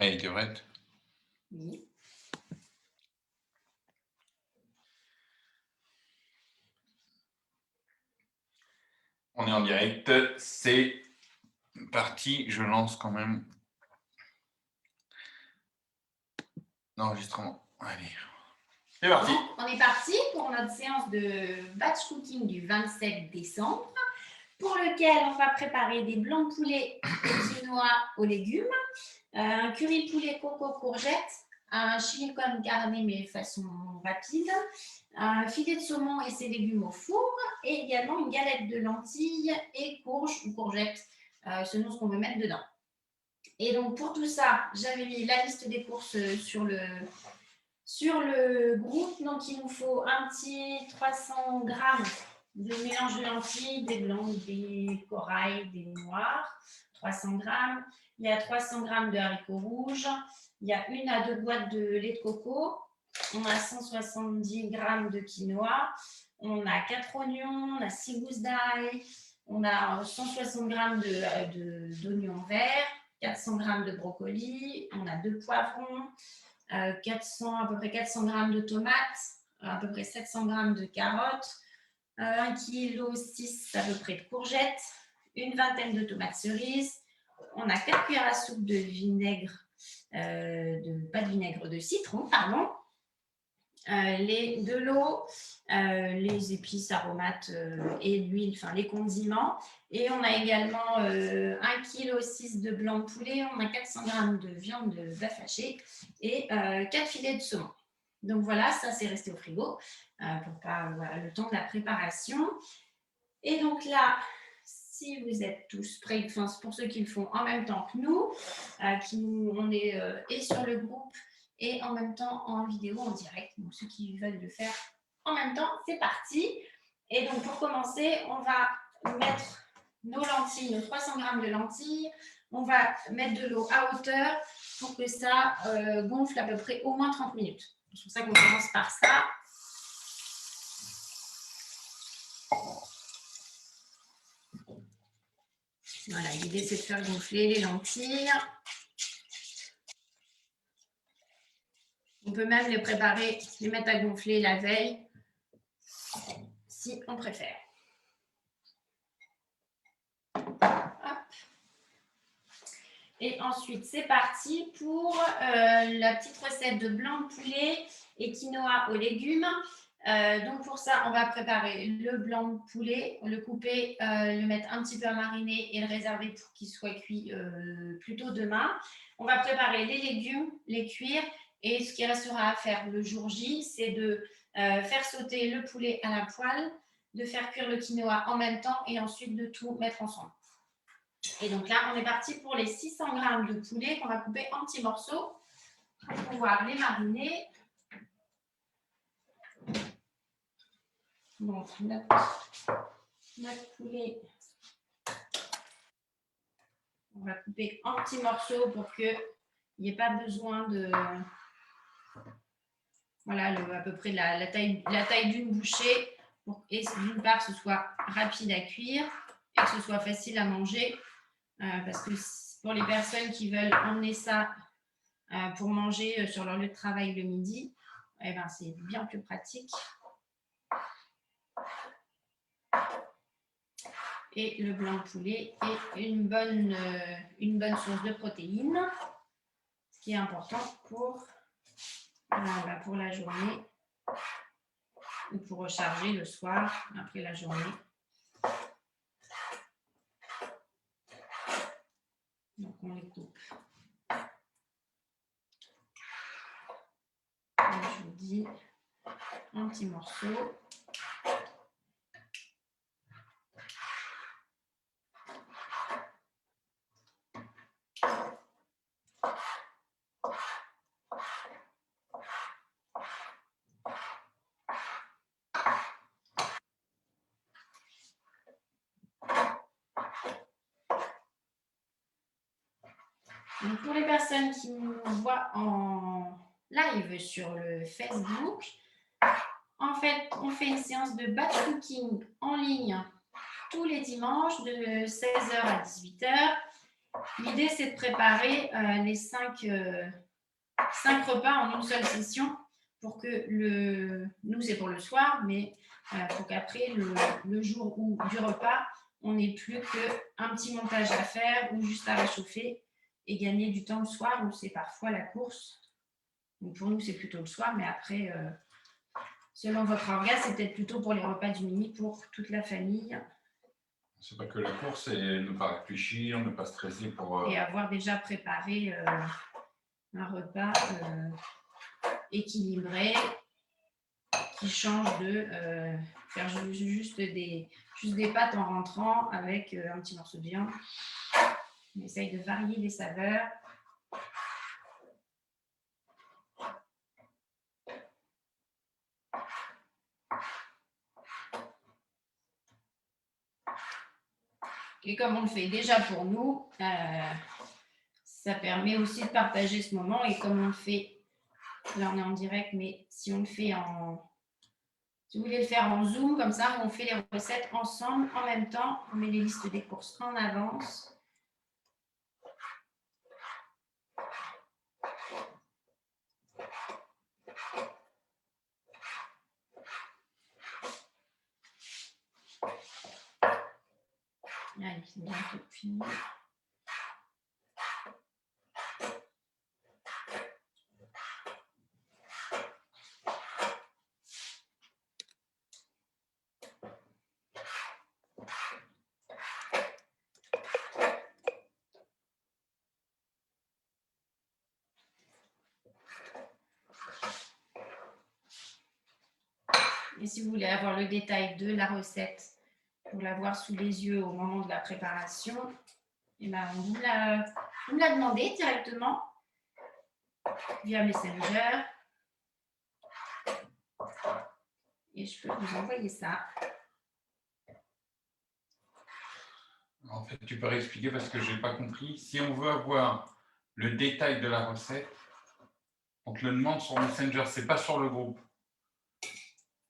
Elle est direct. Oui. On est en direct, c'est parti. Je lance quand même l'enregistrement. Allez, c'est parti. Donc, on est parti pour notre séance de batch cooking du 27 décembre, pour lequel on va préparer des blancs de poulet et quinoa aux légumes, un curry poulet coco courgette, un chili con carne mais façon rapide, un filet de saumon et ses légumes au four, et également une galette de lentilles et courges ou courgettes, selon ce qu'on veut mettre dedans. Et donc pour tout ça, j'avais mis la liste des courses sur le groupe. Donc il nous faut un petit 300 grammes de mélange de lentilles, des blancs, des corails, des noirs, 300 grammes. Il y a 300 grammes de haricots rouges. Il y a 1 à 2 boîtes de lait de coco. On a 170 grammes de quinoa. On a 4 oignons, on a 6 gousses d'ail. On a 160 grammes d'oignons verts, 400 grammes de brocoli. On a 2 poivrons. À peu près 400 grammes de tomates, à peu près 700 grammes de carottes, 1,6 kg à peu près de courgettes, une vingtaine de tomates cerises. On a 4 cuillères à soupe de vinaigre, de citron, pardon. De l'eau, les épices, aromates et l'huile, enfin les condiments. Et on a également 1,6 kg de blanc de poulet, on a 400 grammes de viande de bœuf haché et 4 filets de saumon. Donc voilà, ça c'est resté au frigo pour pas, voilà, le temps de la préparation. Et donc là, si vous êtes tous prêts, enfin, pour ceux qui le font en même temps que nous, on est et sur le groupe et en même temps en vidéo, en direct. Donc ceux qui veulent le faire en même temps, c'est parti. Et donc pour commencer, on va mettre nos lentilles, nos 300 grammes de lentilles. On va mettre de l'eau à hauteur pour que ça gonfle à peu près au moins 30 minutes. C'est pour ça qu'on commence par ça. Voilà, l'idée c'est de faire gonfler les lentilles. On peut même les préparer, les mettre à gonfler la veille, si on préfère. Hop. Et ensuite, c'est parti pour la petite recette de blanc de poulet et quinoa aux légumes. Donc pour ça, on va préparer le blanc de poulet, le couper, le mettre un petit peu à mariner et le réserver pour qu'il soit cuit plutôt demain. On va préparer les légumes, les cuire, et ce qui restera à faire le jour J, c'est de faire sauter le poulet à la poêle, de faire cuire le quinoa en même temps et ensuite de tout mettre ensemble. Et donc là, on est parti pour les 600 grammes de poulet qu'on va couper en petits morceaux pour pouvoir les mariner. Donc, notre poulet, on va couper en petits morceaux pour qu'il n'y ait pas besoin de... Voilà, à peu près la taille d'une bouchée, pour que d'une part, ce soit rapide à cuire et que ce soit facile à manger. Parce que pour les personnes qui veulent emmener ça pour manger sur leur lieu de travail le midi, eh ben, c'est bien plus pratique. Et le blanc de poulet est une bonne source de protéines, ce qui est important pour la journée ou pour recharger le soir après la journée. Donc on les coupe. Comme je vous dis, en petits morceaux. Donc pour les personnes qui nous voient en live sur le Facebook, en fait, on fait une séance de batch cooking en ligne tous les dimanches de 16h à 18h. L'idée, c'est de préparer les 5 repas en une seule session pour que nous, c'est pour le soir, mais pour qu'après, le jour du repas, on n'ait plus qu'un petit montage à faire ou juste à réchauffer et gagner du temps le soir où c'est parfois la course. Donc pour nous, c'est plutôt le soir, mais après, selon votre orga, c'est peut-être plutôt pour les repas du midi pour toute la famille. C'est pas que la course, c'est ne pas réfléchir, ne pas stresser pour... Et avoir déjà préparé un repas équilibré qui change de faire juste des pâtes en rentrant avec un petit morceau de viande. On essaye de varier les saveurs. Et comme on le fait déjà pour nous, ça permet aussi de partager ce moment. Et comme on le fait, là on est en direct, mais si on le fait si vous voulez le faire en Zoom, comme ça, on fait les recettes ensemble en même temps. On met les listes des courses en avance. Allez, c'est bientôt fini. Et si vous voulez avoir le détail de la recette pour l'avoir sous les yeux au moment de la préparation, et ben, vous me la demandez directement via Messenger. Et je peux vous envoyer ça. En fait, tu peux réexpliquer parce que je n'ai pas compris. Si on veut avoir le détail de la recette, on te le demande sur Messenger, c'est pas sur le groupe.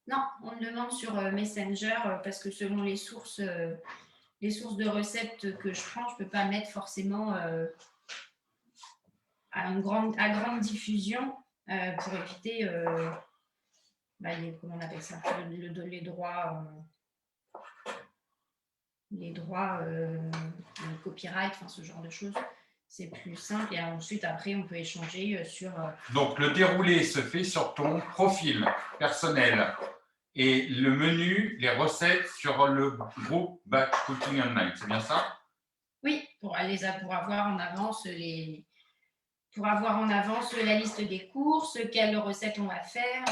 Non, on le demande sur Messenger parce que selon les sources de recettes que je prends, je ne peux pas mettre forcément à grande diffusion pour éviter comment on appelle ça, les droits, le copyright, enfin ce genre de choses. C'est plus simple et ensuite après on peut échanger sur... Donc le déroulé se fait sur ton profil personnel et le menu, les recettes sur le groupe Batch Cooking Online, c'est bien ça? Oui, pour avoir en avance la liste des courses, quelles recettes on va faire.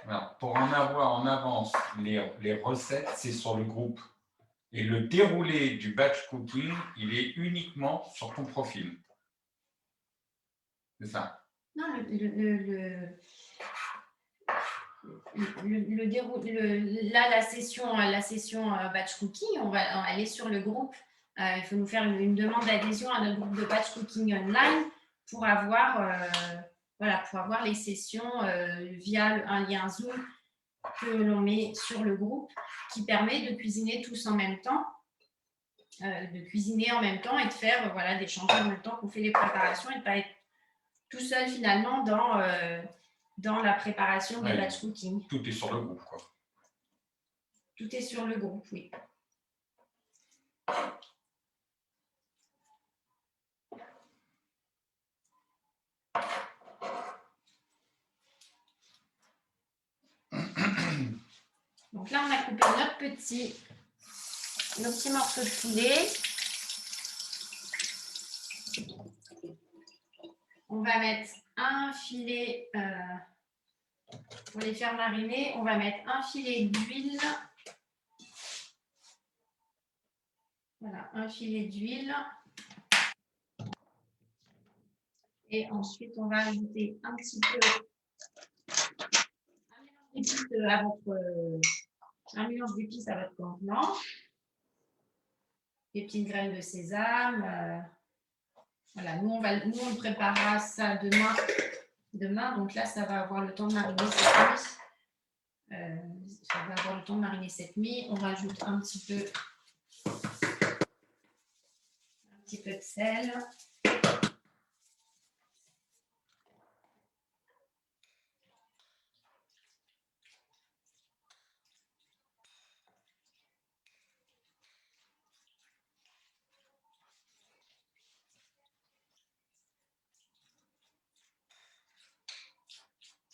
Alors, pour en avoir en avance les recettes, c'est sur le groupe. Et le déroulé du batch cooking, il est uniquement sur ton profil. C'est ça? Non, là, la session batch cooking, elle est sur le groupe. Il faut nous faire une demande d'adhésion à notre groupe de batch cooking online pour avoir les sessions via un lien Zoom que l'on met sur le groupe qui permet de cuisiner tous en même temps, et de faire d'échanger en même temps qu'on fait les préparations et de ne pas être tout seul finalement dans la préparation des batch cooking. Tout est sur le groupe, quoi. Tout est sur le groupe, oui. Donc là, on a coupé nos petits morceaux de poulet. On va mettre un filet, pour les faire mariner, on va mettre un filet d'huile. Voilà, un filet d'huile. Et ensuite, on va ajouter un petit peu un mélange d'épices à votre contenance. Des petites graines de sésame, Voilà, nous, on préparera ça demain. Donc là, ça va avoir le temps de mariner cette nuit. Ça va avoir le temps de mariner cette nuit. On rajoute un petit peu de sel.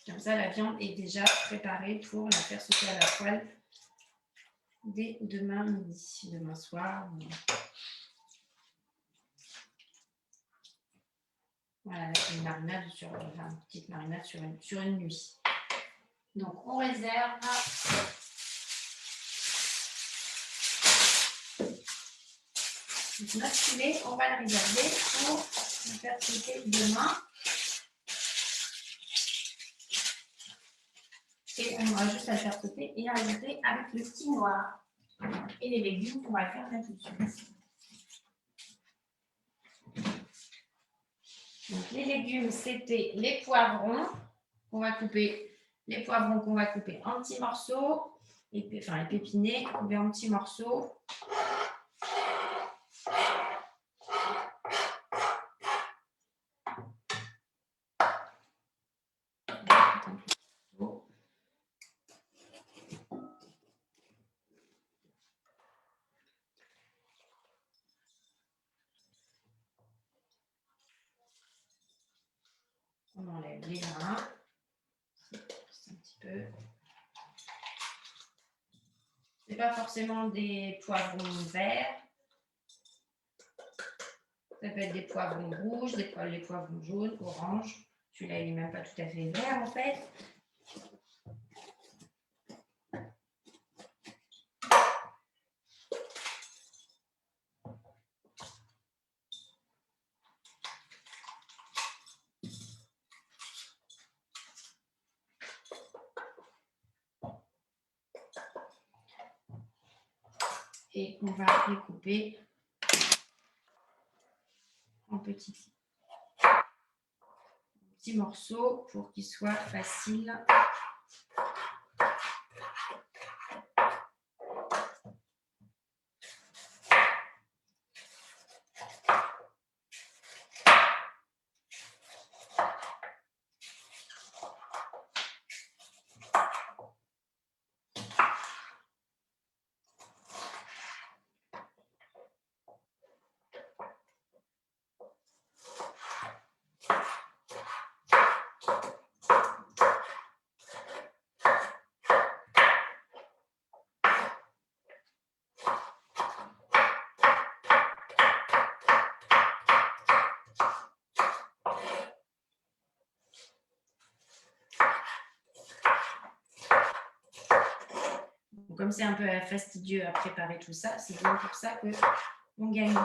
Comme ça, la viande est déjà préparée pour la faire sauter à la poêle dès demain midi, demain soir. Voilà, une marinade une petite marinade sur une nuit. Donc, on réserve. Notre filet, on va le réserver pour le faire sauter demain. Et on aura juste à le faire sauter et à ajouter avec le quinoa et les légumes qu'on va faire là tout de suite. Donc, les légumes, c'était les poivrons qu'on va couper. Les poivrons qu'on va couper en petits morceaux, enfin épinés, coupés en petits morceaux. On enlève les grains. C'est un petit peu. Ce n'est pas forcément des poivrons verts. Ça peut être des poivrons rouges, des poivrons jaunes, oranges. Celui-là, il n'est même pas tout à fait vert en fait. Et on va les couper en petits morceaux pour qu'ils soient faciles. Comme c'est un peu fastidieux à préparer tout ça, c'est bien pour ça qu'on gagne.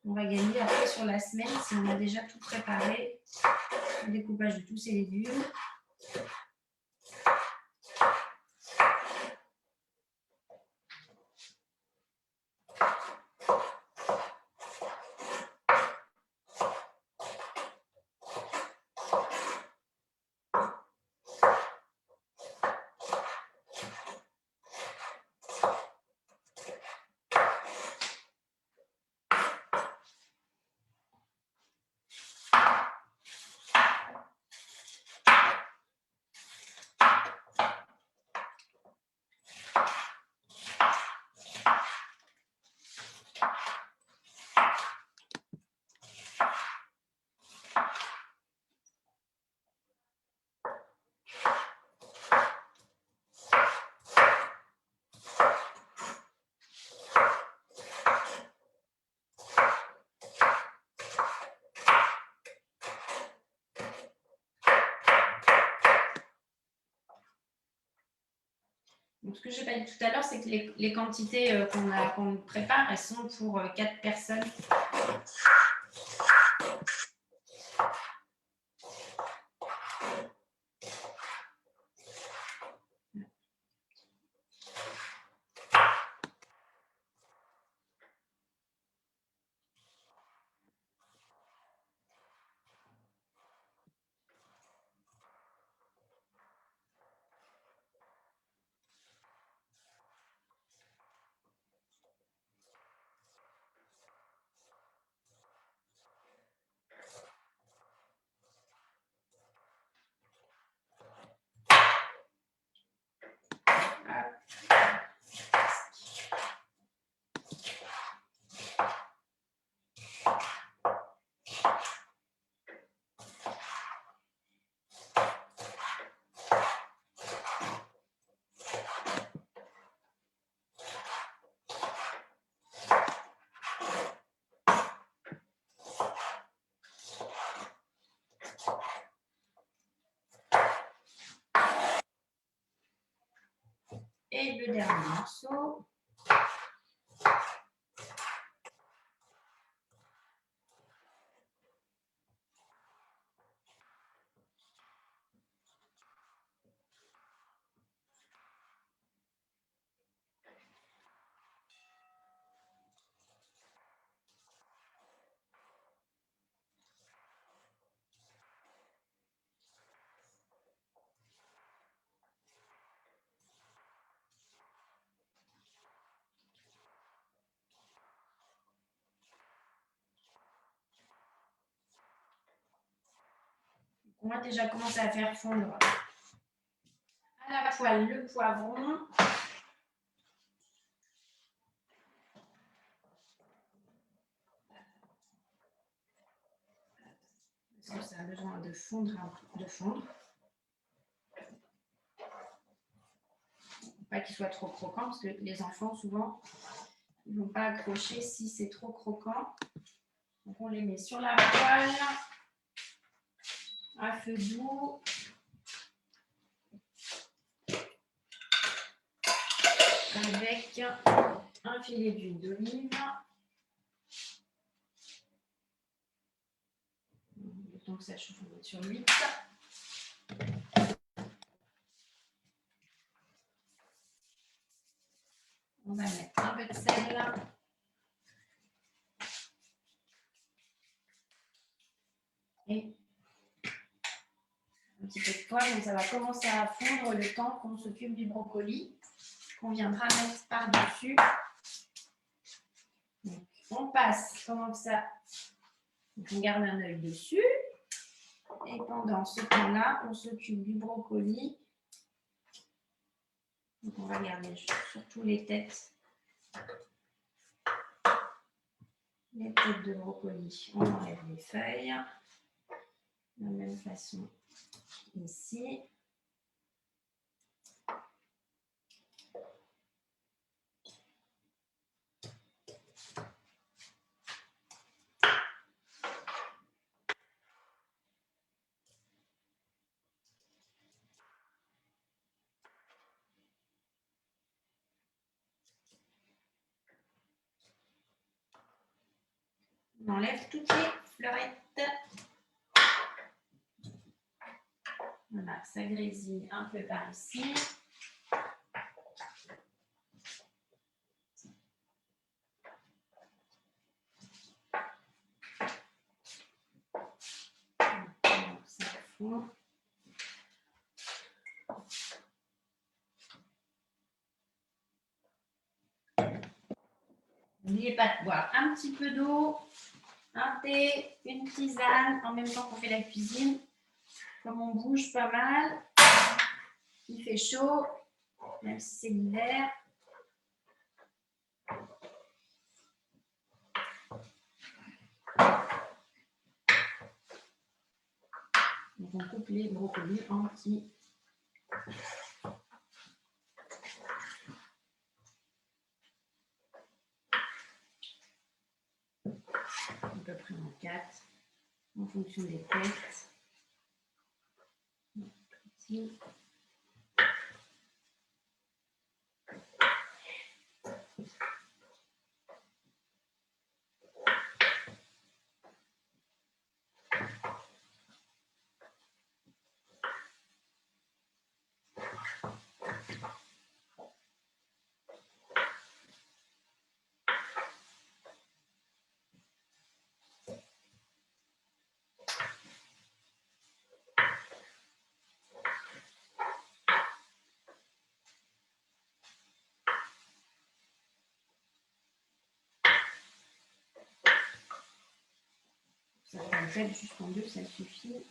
On va gagner après sur la semaine si on a déjà tout préparé, le découpage de tous ces légumes. Donc, ce que je n'ai pas dit tout à l'heure, c'est que les quantités qu'on prépare, elles sont pour 4 personnes. Et le dernier morceau. On va déjà commencer à faire fondre à la poêle le poivron. Parce que ça a besoin de fondre. Pas qu'il soit trop croquant, parce que les enfants, souvent, ils ne vont pas accrocher si c'est trop croquant. Donc, on les met sur la poêle, à feu doux. Avec un filet d'huile d'olive. Le temps que ça chauffe, on va mettre sur 8. On va mettre un peu de sel. Et un petit peu de poivre. Donc ça va commencer à fondre le temps qu'on s'occupe du brocoli, qu'on viendra mettre par-dessus. On passe comme ça. Donc on garde un œil dessus. Et pendant ce temps-là, on s'occupe du brocoli. Donc on va garder surtout les têtes. Les têtes de brocoli, on enlève les feuilles. De la même façon ici. On enlève toutes les fleurettes. Voilà, ça grésille un peu par ici. Ça fond. N'oubliez pas de boire un petit peu d'eau, un thé, une tisane, en même temps qu'on fait la cuisine. Comme on bouge pas mal, il fait chaud, même si c'est l'hiver. Donc on coupe les brocolis en petits. À peu près en 4, en fonction des têtes. Petit. Ça va le faire jusqu'en 2, ça suffit.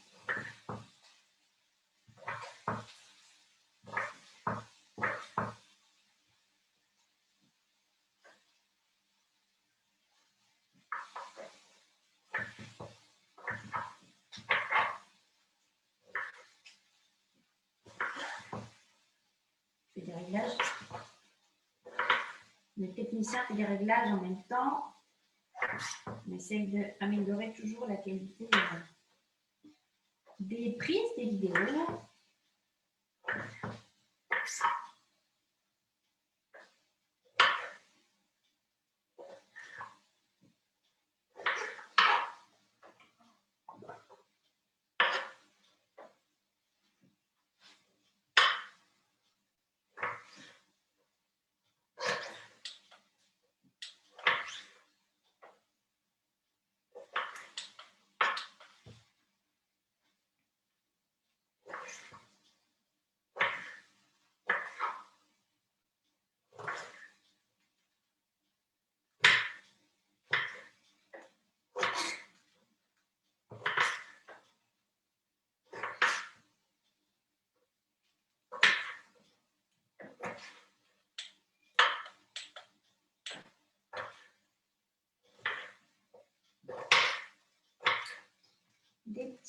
Je fais des réglages. Le technicien fait des réglages en même temps. On essaie d'améliorer toujours la qualité des prises des vidéos.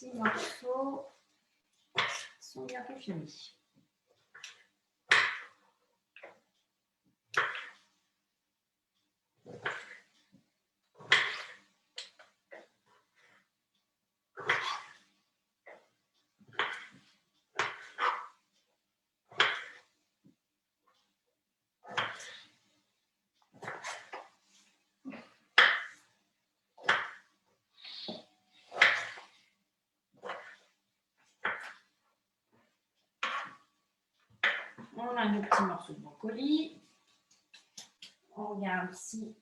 petits morceaux sont bientôt finis. On a nos petits morceaux de brocoli. On regarde si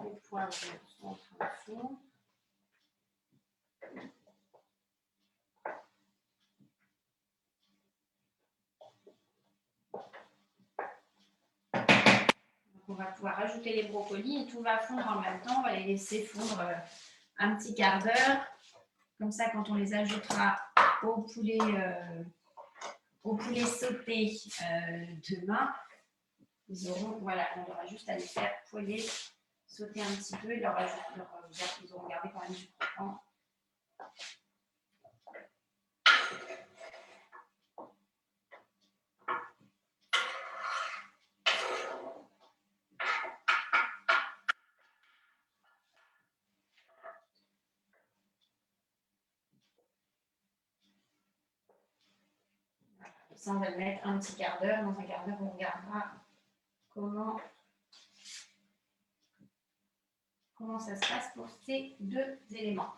les poivrons sont en train de fondre. On va pouvoir ajouter les brocolis et tout va fondre en même temps. On va les laisser fondre un petit quart d'heure. Comme ça, quand on les ajoutera au poulet sauté demain, ils aura juste à les faire poêler, sauter un petit peu et ils auront gardé quand même du croquant. Ça, on va le mettre un petit quart d'heure. Dans un quart d'heure, on regardera comment ça se passe pour ces deux éléments.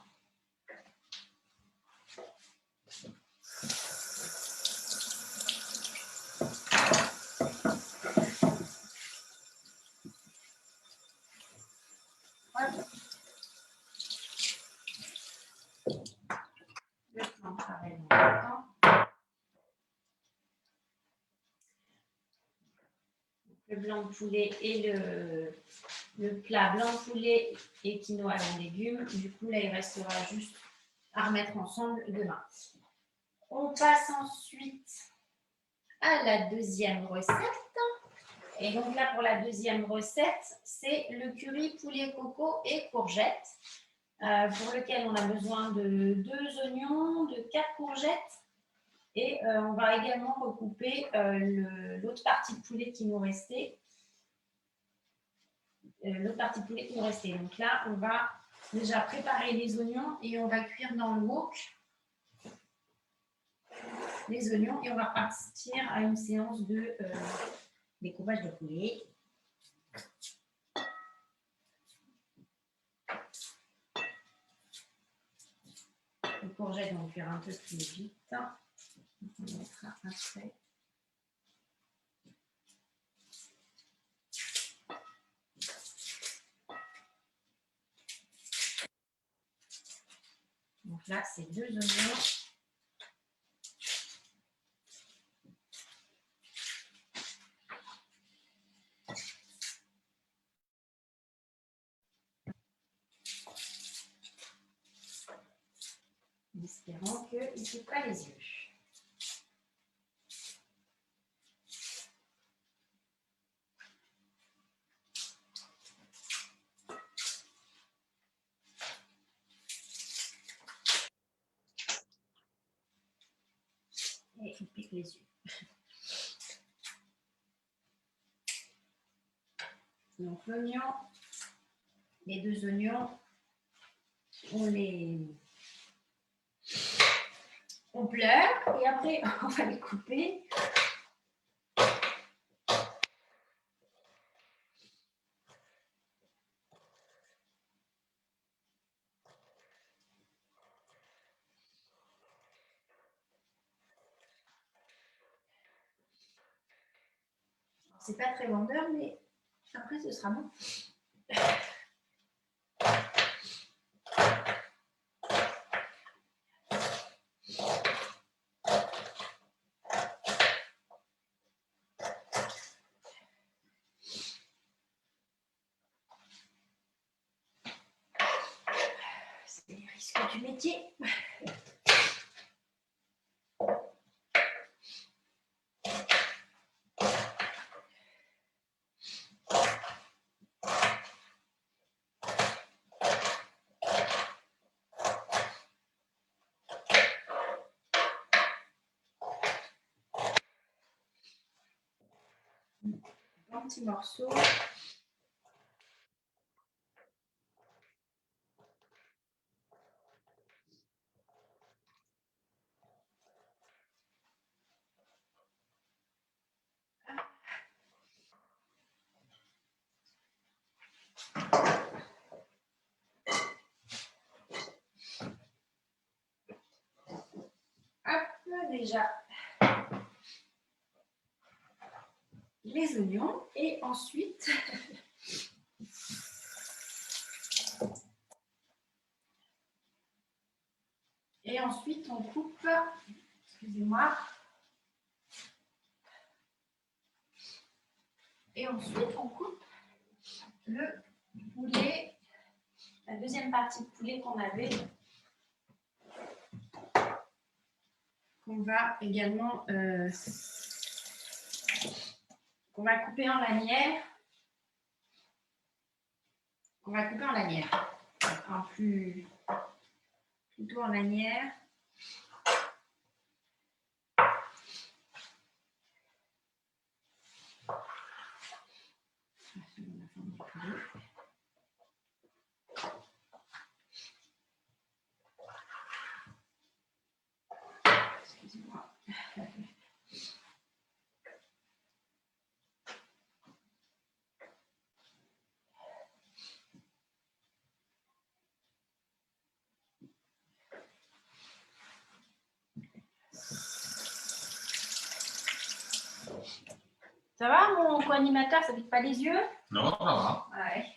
Le blanc de poulet et le plat blanc de poulet et quinoa en légumes. Du coup, là, il restera juste à remettre ensemble demain. On passe ensuite à la deuxième recette. Et donc là, pour la deuxième recette, c'est le curry poulet coco et courgettes, pour lequel on a besoin de 2 oignons, de 4 courgettes. Et on va également recouper l'autre partie de poulet qui nous restait. Donc là, on va déjà préparer les oignons et on va cuire dans le wok les oignons et on va partir à une séance de découpage de poulet. Les courgettes vont cuire un peu plus vite. On mettra après. Donc là, c'est 2 oignons. En espérant qu'il ne pique pas les yeux. Et il pique les yeux. Donc l'oignon, les 2 oignons, on pleure et après on va les couper. C'est pas très vendeur, mais après ce sera bon. C'est les risques du métier. petits morceaux. Hop, déjà les oignons et ensuite on coupe, excusez-moi, et ensuite on coupe le poulet, la deuxième partie de poulet qu'on avait, qu'on va également qu'on va couper en lanières. On va couper en lanières, plutôt en lanières. Excusez-moi. Ça va, mon co-animateur, ça ne pique pas les yeux? Non, ça va. Ouais.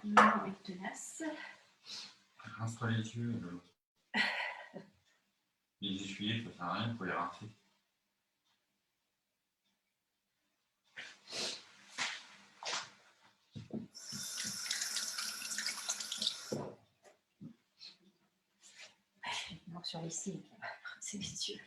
Non, est tenace. Rince-toi les yeux. Les essuyer, ça sert à rien, il faut les rincer. Non, sur les cils, c'est les yeux.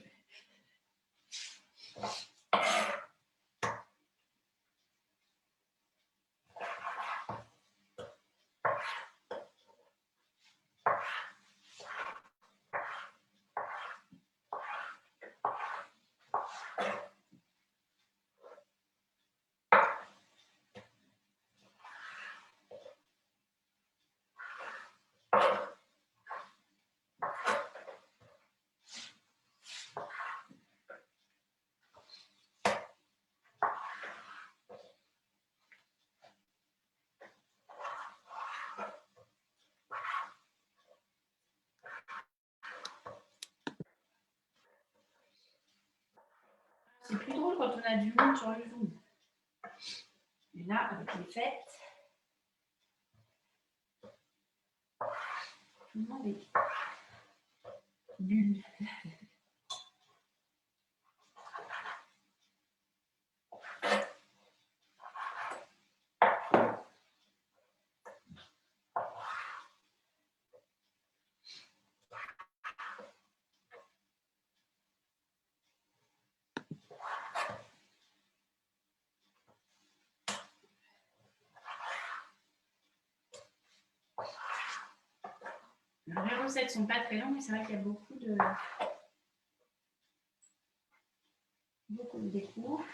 C'est plus drôle quand on a du monde sur le Zoom. Et là, avec les fêtes, tout le monde est nul. Alors, les recettes ne sont pas très longues, mais c'est vrai qu'il y a beaucoup de découps.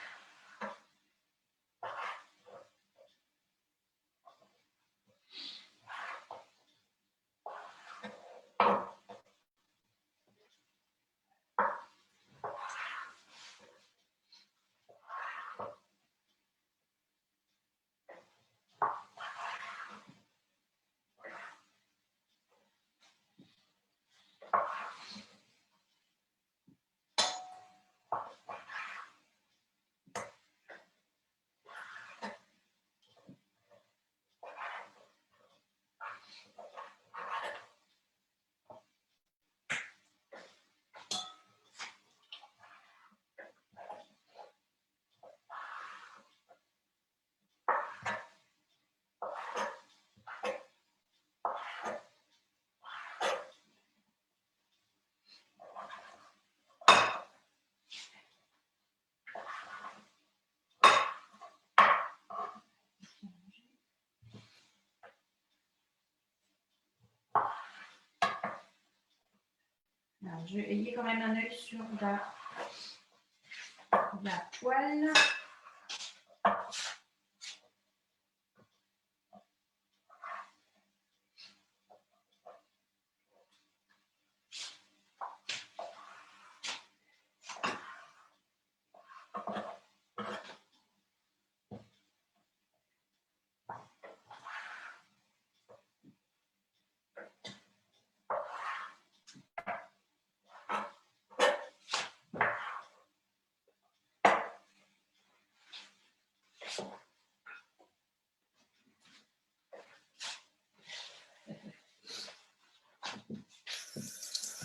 Alors, je vais ayez quand même un œil sur la poêle.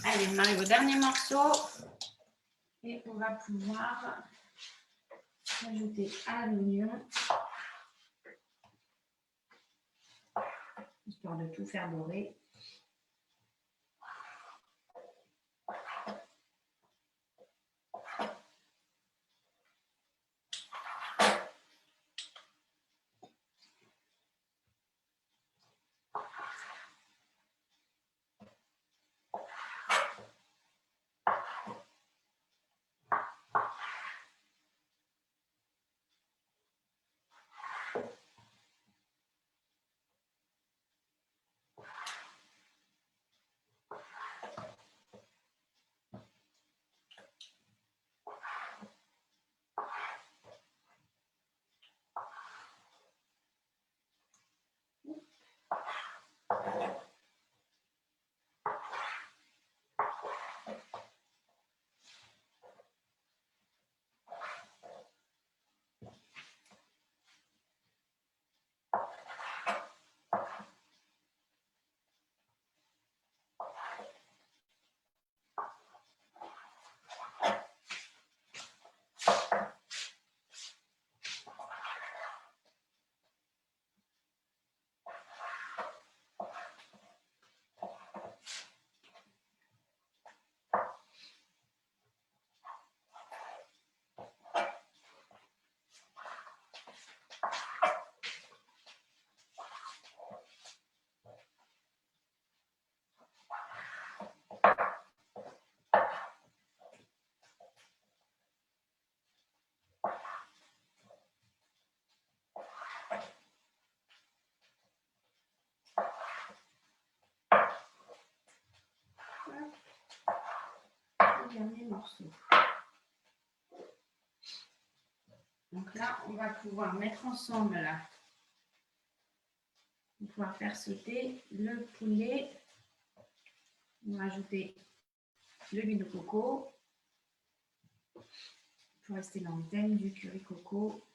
Allez, on arrive au dernier morceau et on va pouvoir ajouter à l'oignon, histoire de tout faire dorer. Dernier morceau. Donc là, on va pouvoir mettre ensemble là. On va pouvoir faire sauter le poulet. On va ajouter l'huile de coco pour rester dans le thème du curry coco.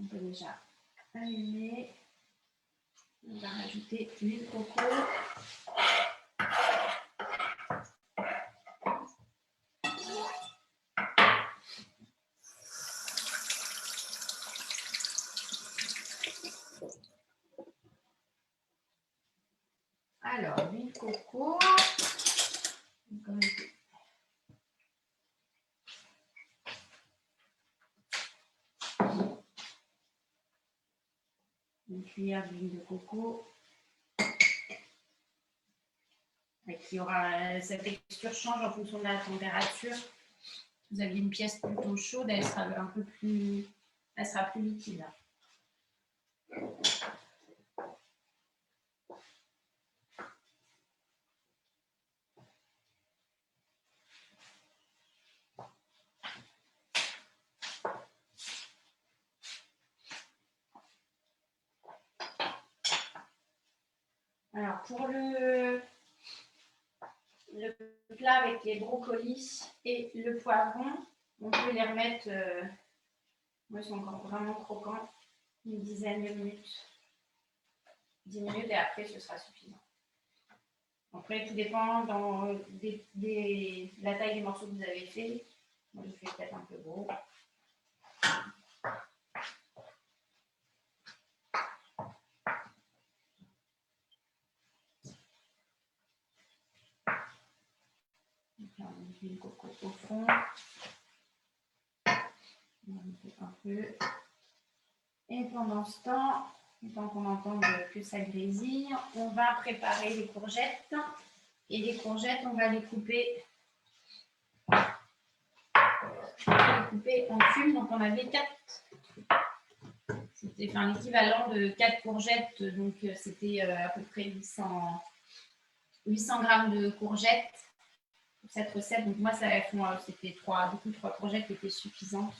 On peut déjà allumer. On va rajouter l'huile de coco. Alors, l'huile de coco, coco. Une cuillère d'huile de coco. Qui aura, sa texture change en fonction de la température. Vous avez une pièce plutôt chaude, elle sera un peu plus, elle sera plus liquide. Alors pour le plat avec les brocolis et le poivron, on peut les remettre, moi ils sont encore vraiment croquants, une dizaine de minutes. 10 minutes et après ce sera suffisant. Après tout dépend de la taille des morceaux que vous avez fait. Moi je fais peut-être un peu gros. On met le coco au fond. On va mettre un peu. Et pendant ce temps, tant qu'on entend que ça grésille, on va préparer les courgettes. Et les courgettes, on va les couper en cubes. Donc on avait 4. C'était l'équivalent de 4 courgettes. Donc c'était à peu près 800 grammes de courgettes pour cette recette. Donc moi, c'était 3 courgettes qui étaient suffisantes.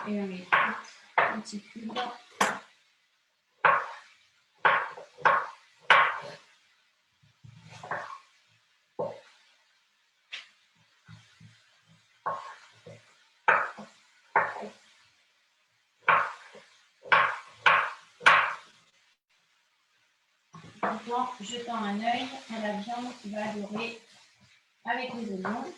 Et on les coupe en petits cubes. En jetant un œil à la viande qui va dorer avec les oignons.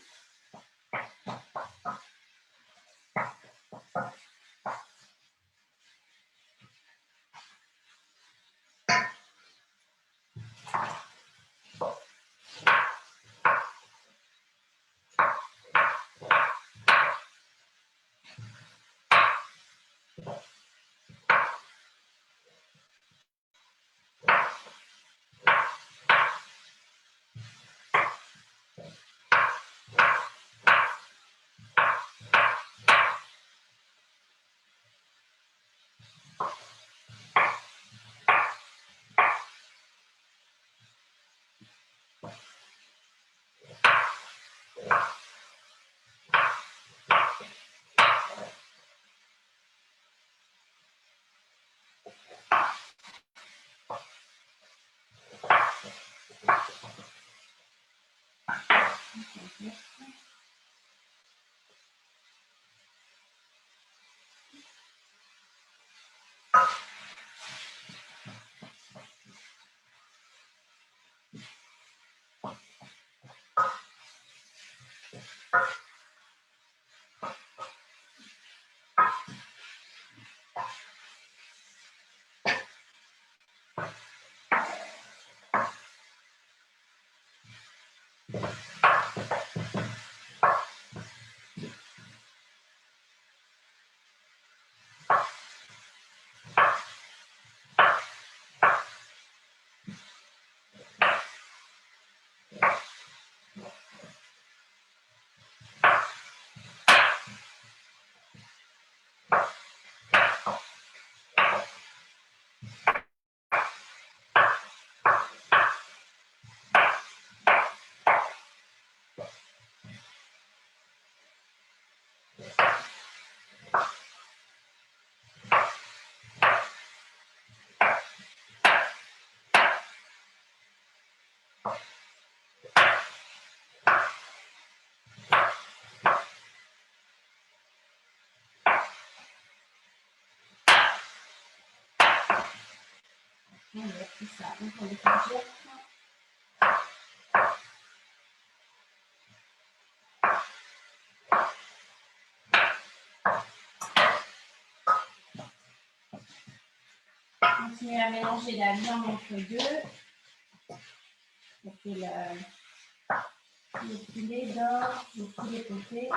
On va tout ça. Donc on les courgettes. continuer à mélanger la viande entre deux. Ça fait le poulet d'or, le poulet poté.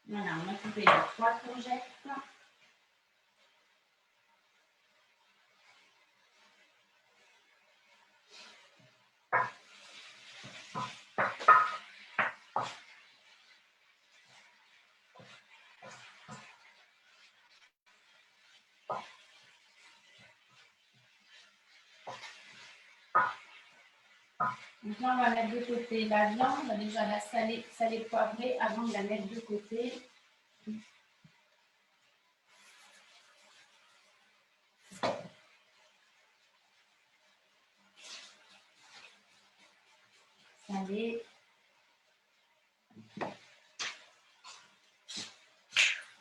Voilà, on a coupé les 3 courgettes. Donc là, on va mettre de côté la viande. On va déjà la saler poivrée avant de la mettre de côté. Saler.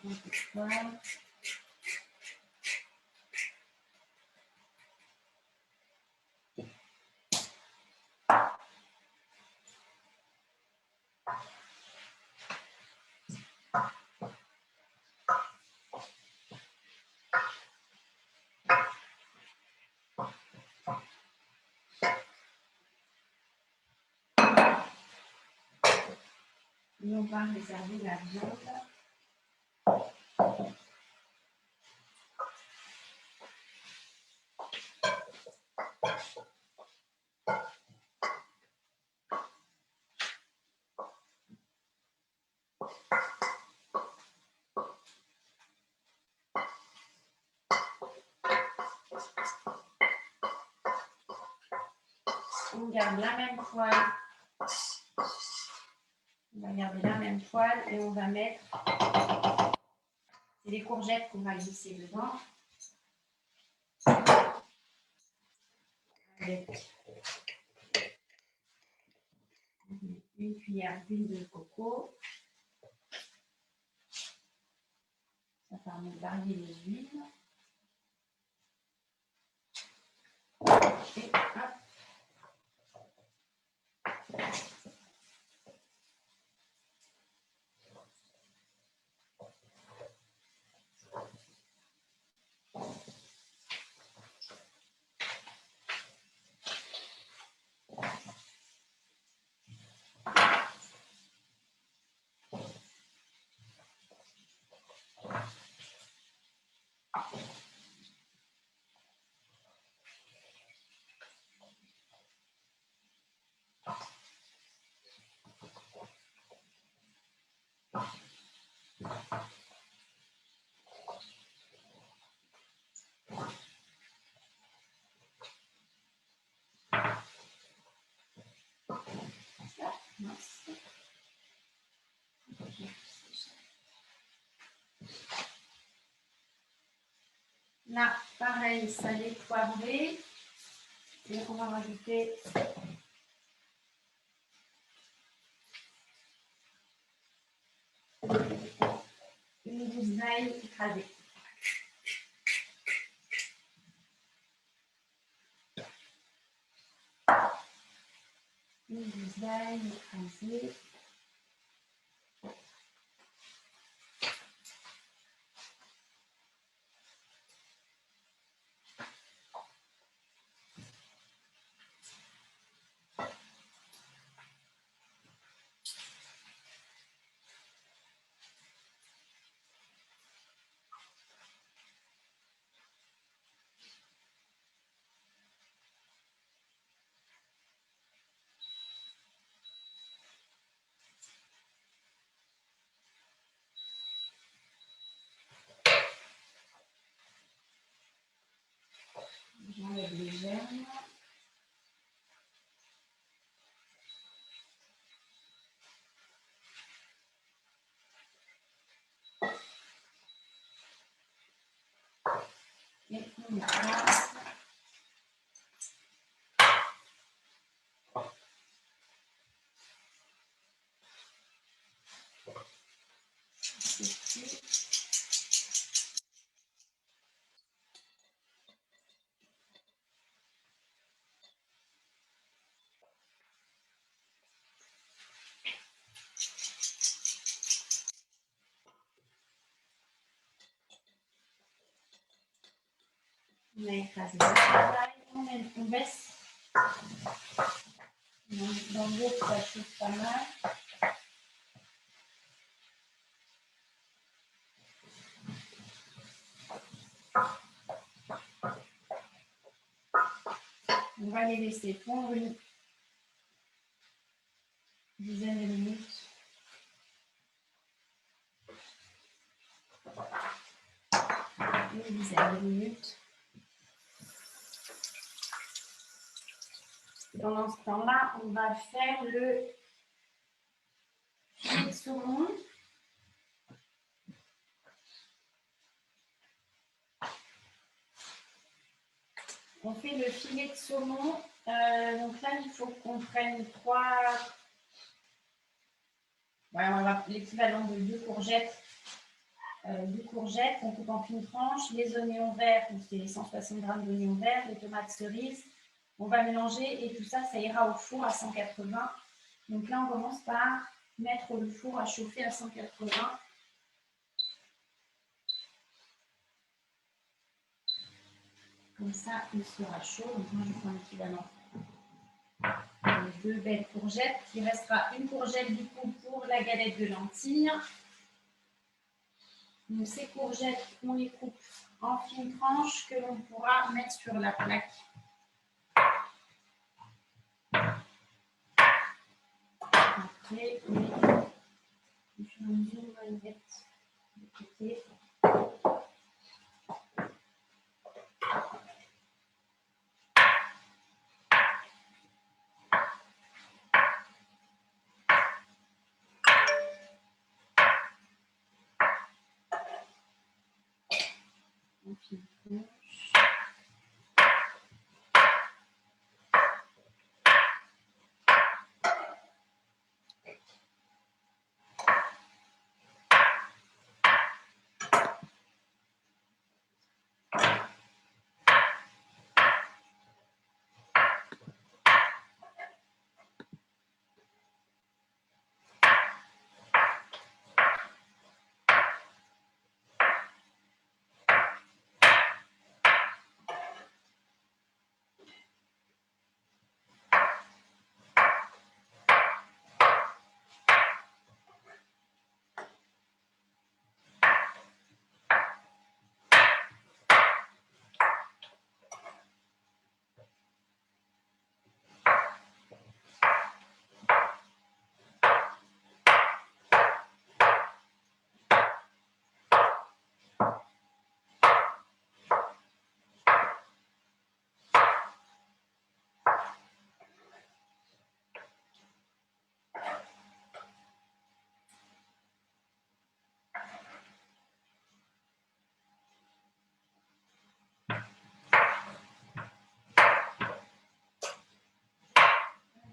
Un peu de poivre. Et on va réserver la viande. On garde la même poêle. On va garder la même poêle et on va mettre les courgettes qu'on va glisser dedans. Avec une cuillère d'huile de coco. Ça permet de varier les huiles. Et hop. Là, pareil, salé poivré. Et on va rajouter une gousse d'ail écrasée. Une gousse d'ail écrasée. J'enlève les germes. Et on écrase. On a écrasé le travail, on baisse. Dans l'eau, ça chauffe pas mal. On va les laisser fondre une dizaine de minutes. Une dizaine de minutes. Pendant ce temps-là, on va faire le filet de saumon. On fait le filet de saumon. Donc là, il faut qu'on prenne 3. Ouais, on va avoir l'équivalent de 2 courgettes. 2 courgettes, on coupe en fines tranches. Les oignons verts, c'est 160 g d'oignons verts. Les tomates cerises. On va mélanger et tout ça, ça ira au four à 180. Donc là, on commence par mettre le four à chauffer à 180. Comme ça, il sera chaud. Donc moi, je prends l'équivalent de 2 belles courgettes. Il restera une courgette du coup pour la galette de lentilles. Donc ces courgettes, on les coupe en fines tranches que l'on pourra mettre sur la plaque. Après, au fur et à mesure, on va les mettre de côté. En fines tranches.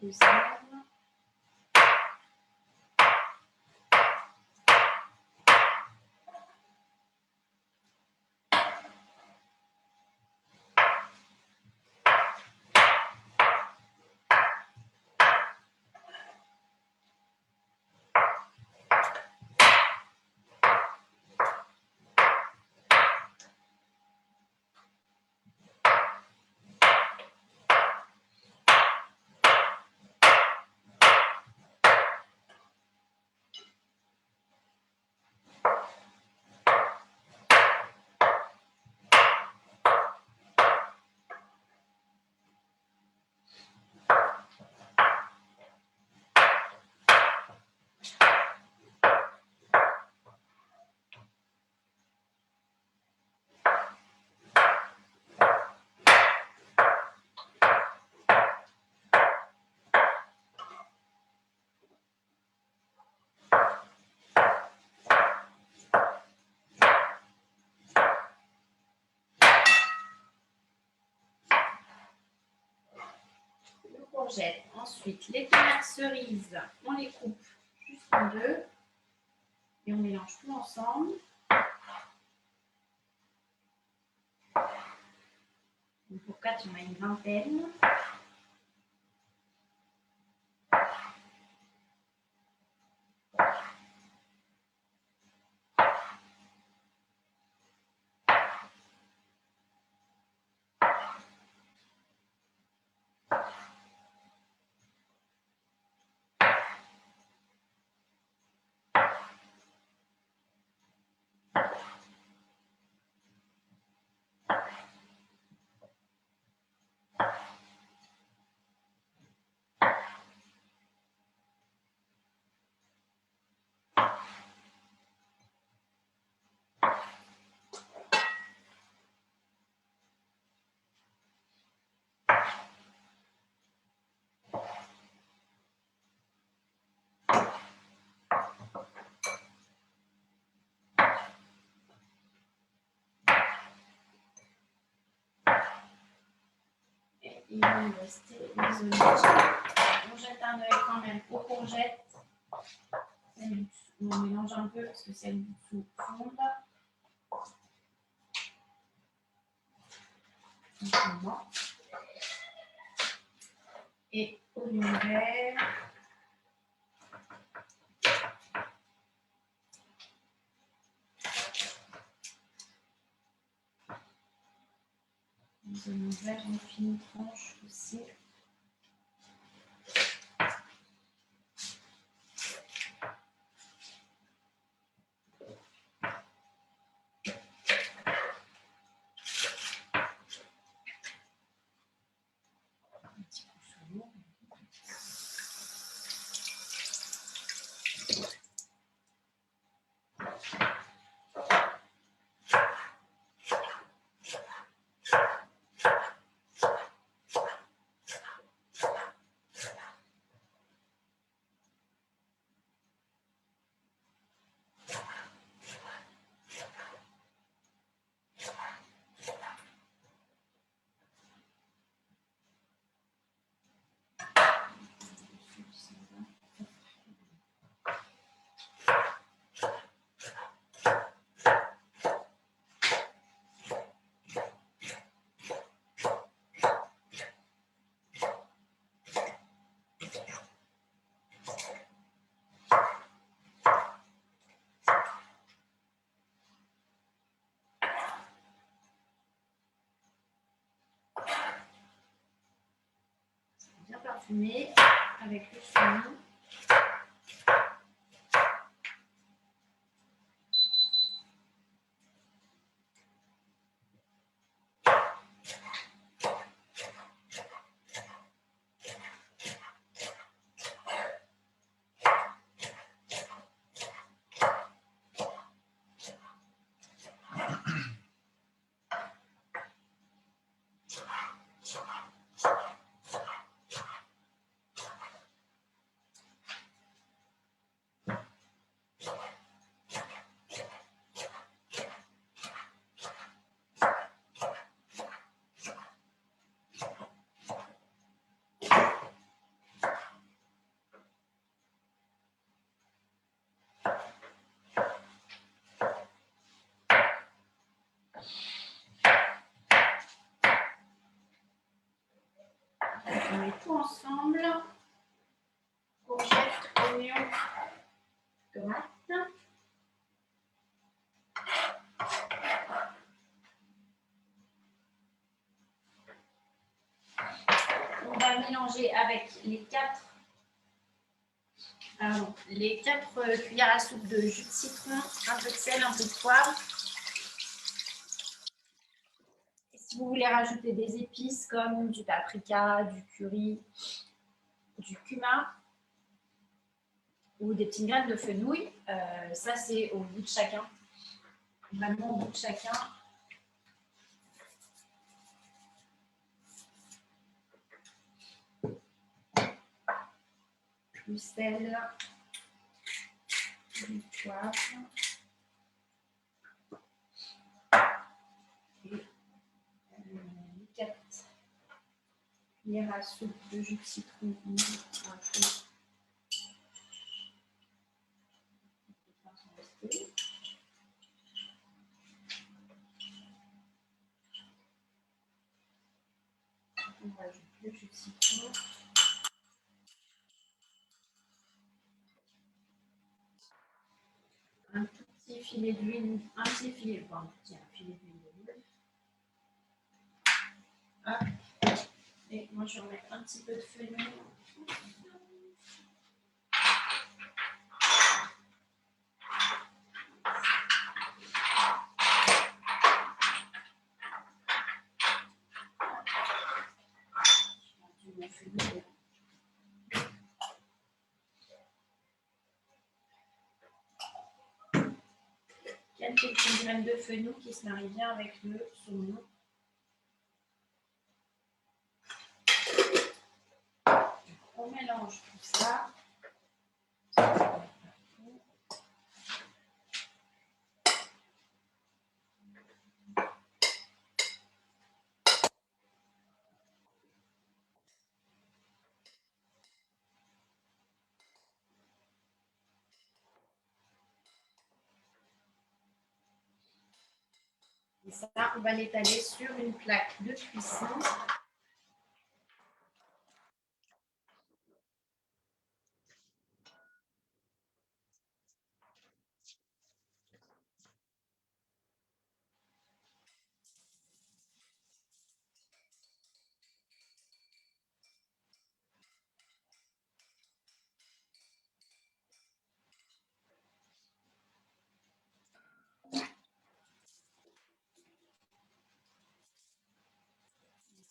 de sel. Courgettes. Ensuite, les tomates cerises, on les coupe juste en deux et on mélange tout ensemble. Donc pour 4, on a une vingtaine. Et il va nous rester les oignons. On jette un œil quand même aux courgettes. On mélange un peu parce que celles du dessous fondent. Et oignons verts. Les oignons verts en fines tranches aussi. Un petit coup sur l'eau. Bien parfumé avec le saumon. tout ensemble. Courgettes, oignons, tomates. On va mélanger avec les 4 cuillères à soupe de jus de citron, un peu de sel, un peu de poivre. Et si vous voulez rajouter des épices comme du paprika, du curry, du cumin ou des petites graines de fenouil, ça c'est au goût de chacun. Vraiment au goût de chacun. Du sel, du poivre. Et 4 cuillères à soupe de jus de citron. On rajoute le jus de citron. Un tout petit filet d'huile, un filet d'huile d'olive. Et moi, je vais remettre un petit peu de fenouil. Quelques petites graines de fenouil qui se marient bien avec le saumon. On mélange tout ça. Et ça, on va l'étaler sur une plaque de cuisson.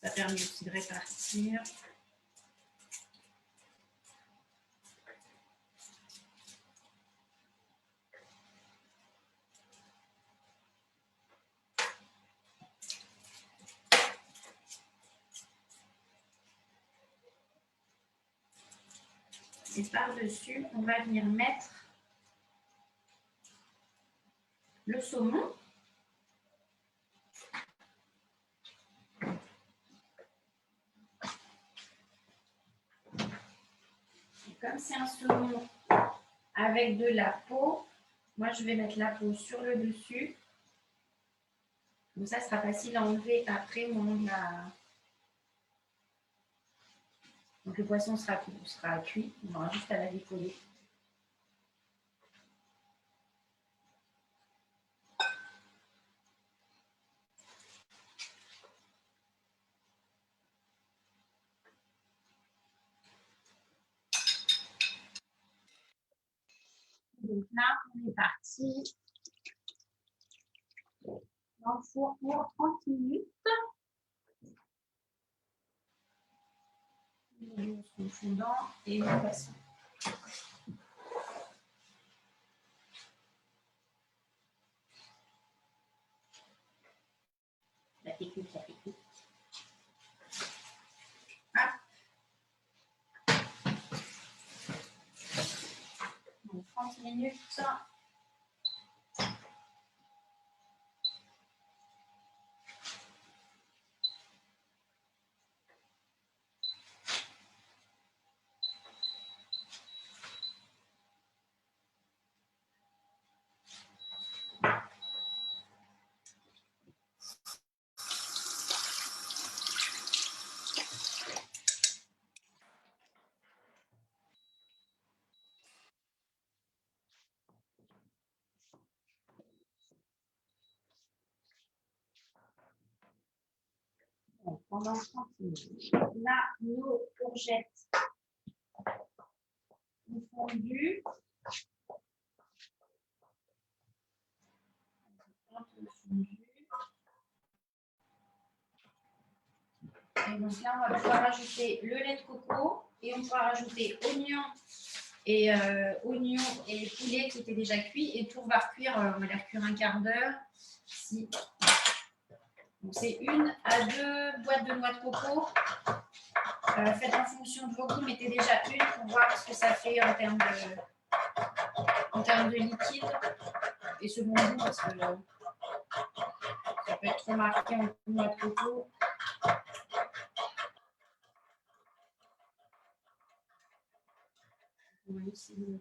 Ça permet aussi de répartir. Et par-dessus, on va venir mettre le saumon. Et comme c'est un saumon avec de la peau, moi je vais mettre la peau sur le dessus. Comme ça sera facile à enlever après au moment de la... Donc le poisson sera cuit, on aura juste à la décoller. Donc là, on est parti dans le four pour 30 minutes. Le fondant et le poisson. La technique. Hop. Donc 30 minutes. pendant 30 minutes. Là, nos courgettes ont fondu. Un peu fondu. Et donc là, on va pouvoir rajouter le lait de coco et on pourra rajouter oignons et poulet qui étaient déjà cuits. Et tout va recuire, on va les recuire un quart d'heure. Si. Donc c'est 1 à 2 boîtes de noix de coco. Faites en fonction de vos goûts, mettez déjà une pour voir ce que ça fait en termes de liquide et selon le goût, parce que ça peut être trop marqué en noix de coco. Oui, c'est bon.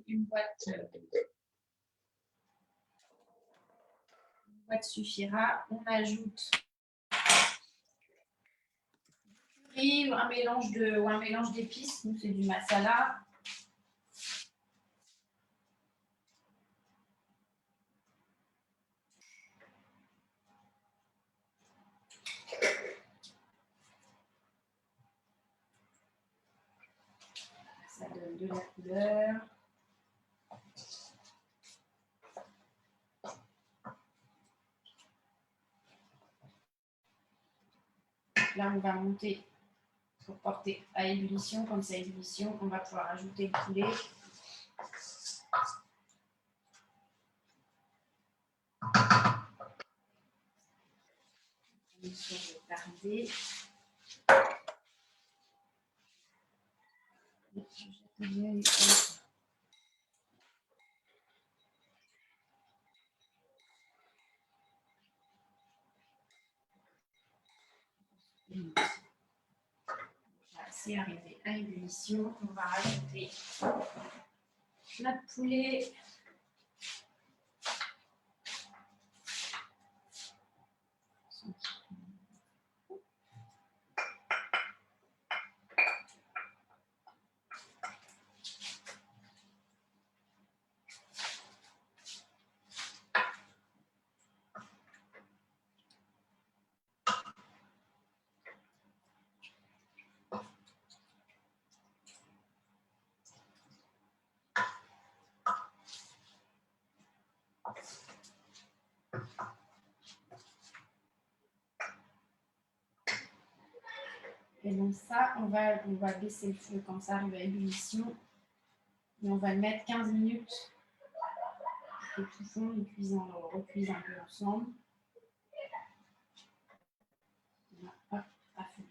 Une boîte suffira. On ajoute du riz ou un mélange d'épices. Nous, c'est du masala. Ça donne de la couleur. Là, on va monter pour porter à ébullition. Quand c'est à ébullition, on va pouvoir ajouter le poulet. On va garder. C'est arrivé à ébullition. On va rajouter notre poulet. Et donc ça, on va baisser le feu quand ça arrive à ébullition. Et on va le mettre 15 minutes pour que tout fonde, on recuise un peu ensemble. Hop, à feu.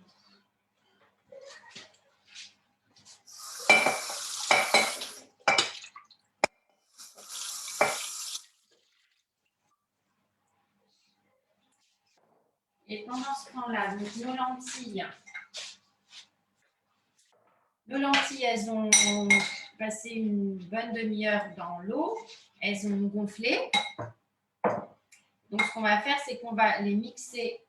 Et pendant ce temps-là, nos lentilles, elles ont passé une bonne demi-heure dans l'eau. Elles ont gonflé. Donc, ce qu'on va faire, c'est qu'on va les mixer.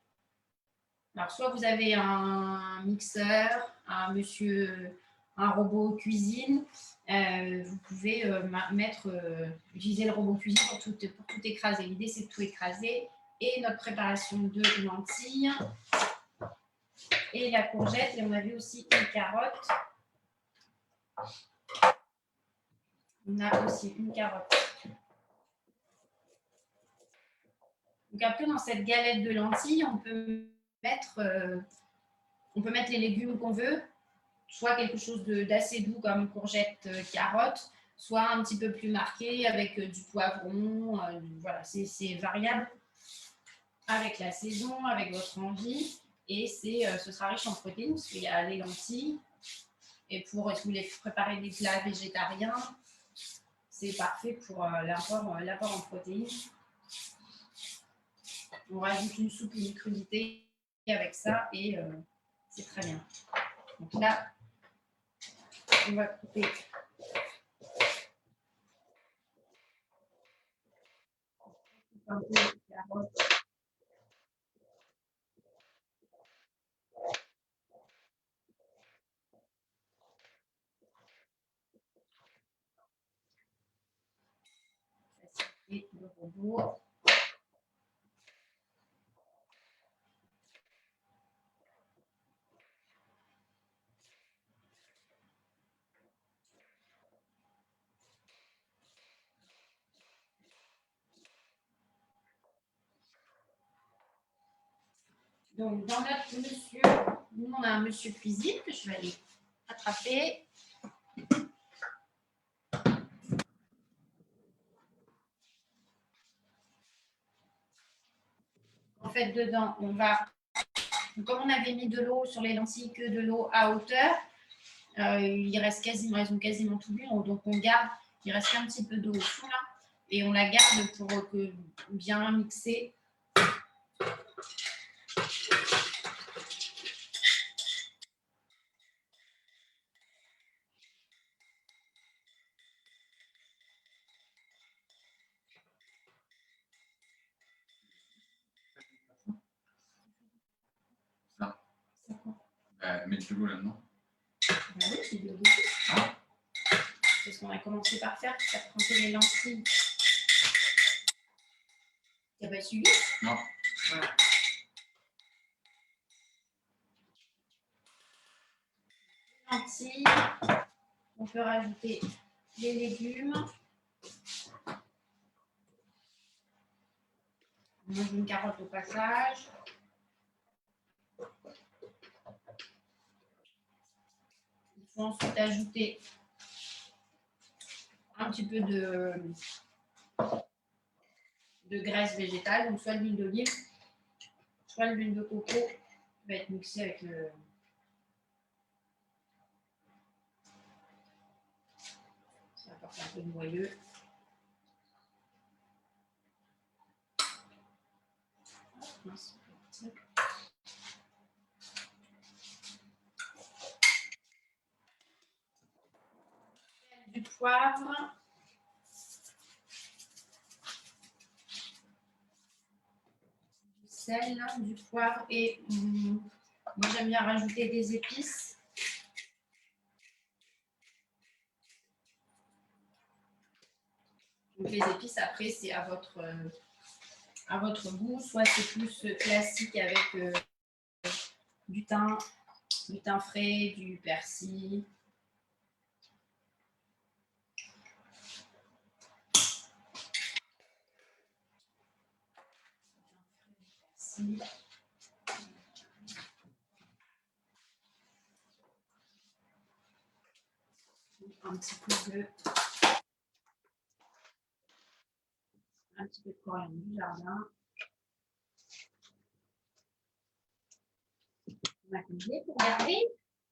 Alors, soit vous avez un mixeur, un robot cuisine. Vous pouvez utiliser le robot cuisine pour tout écraser. L'idée, c'est de tout écraser. Et notre préparation de lentilles et la courgette. Et on avait aussi une carotte. On a aussi une carotte. Donc après, dans cette galette de lentilles, on peut mettre les légumes qu'on veut, soit quelque chose d'assez doux comme courgette, carotte, soit un petit peu plus marqué avec du poivron. Voilà, c'est variable avec la saison, avec votre envie. Et ce sera riche en protéines parce qu'il y a les lentilles. Et si vous voulez préparer des plats végétariens, c'est parfait pour l'apport en protéines. On rajoute une soupe, une crudité avec ça et c'est très bien. Donc là, on va couper un peu de carotte. le robot. Donc, dans notre monsieur, nous, on a un monsieur cuisine que je vais aller attraper. En fait, dedans, on va, comme on avait mis de l'eau sur les lentilles, que de l'eau à hauteur, il reste quasiment tout bu. Donc, on garde, il reste un petit peu d'eau au fond là, et on la garde pour bien mixer. Ça. Mettre de l'eau là-dedans. Ben oui, c'est de l'eau dessus. C'est ce qu'on a commencé par faire tremper les lentilles. Tu n'as pas suivi? Non. Voilà. Lentilles. On peut rajouter les légumes. On mange une carotte au passage. Il faut ensuite ajouter un petit peu de graisse végétale, donc soit de l'huile d'olive, soit de l'huile de coco, qui va être mixée avec le. Ça va faire un peu moelleux. Mince. Du poivre. Du sel, du poivre et moi j'aime bien rajouter des épices. Donc les épices après c'est à votre goût, soit c'est plus classique avec du thym frais, du persil. Un petit peu de coriandre du jardin. On va congeler pour garder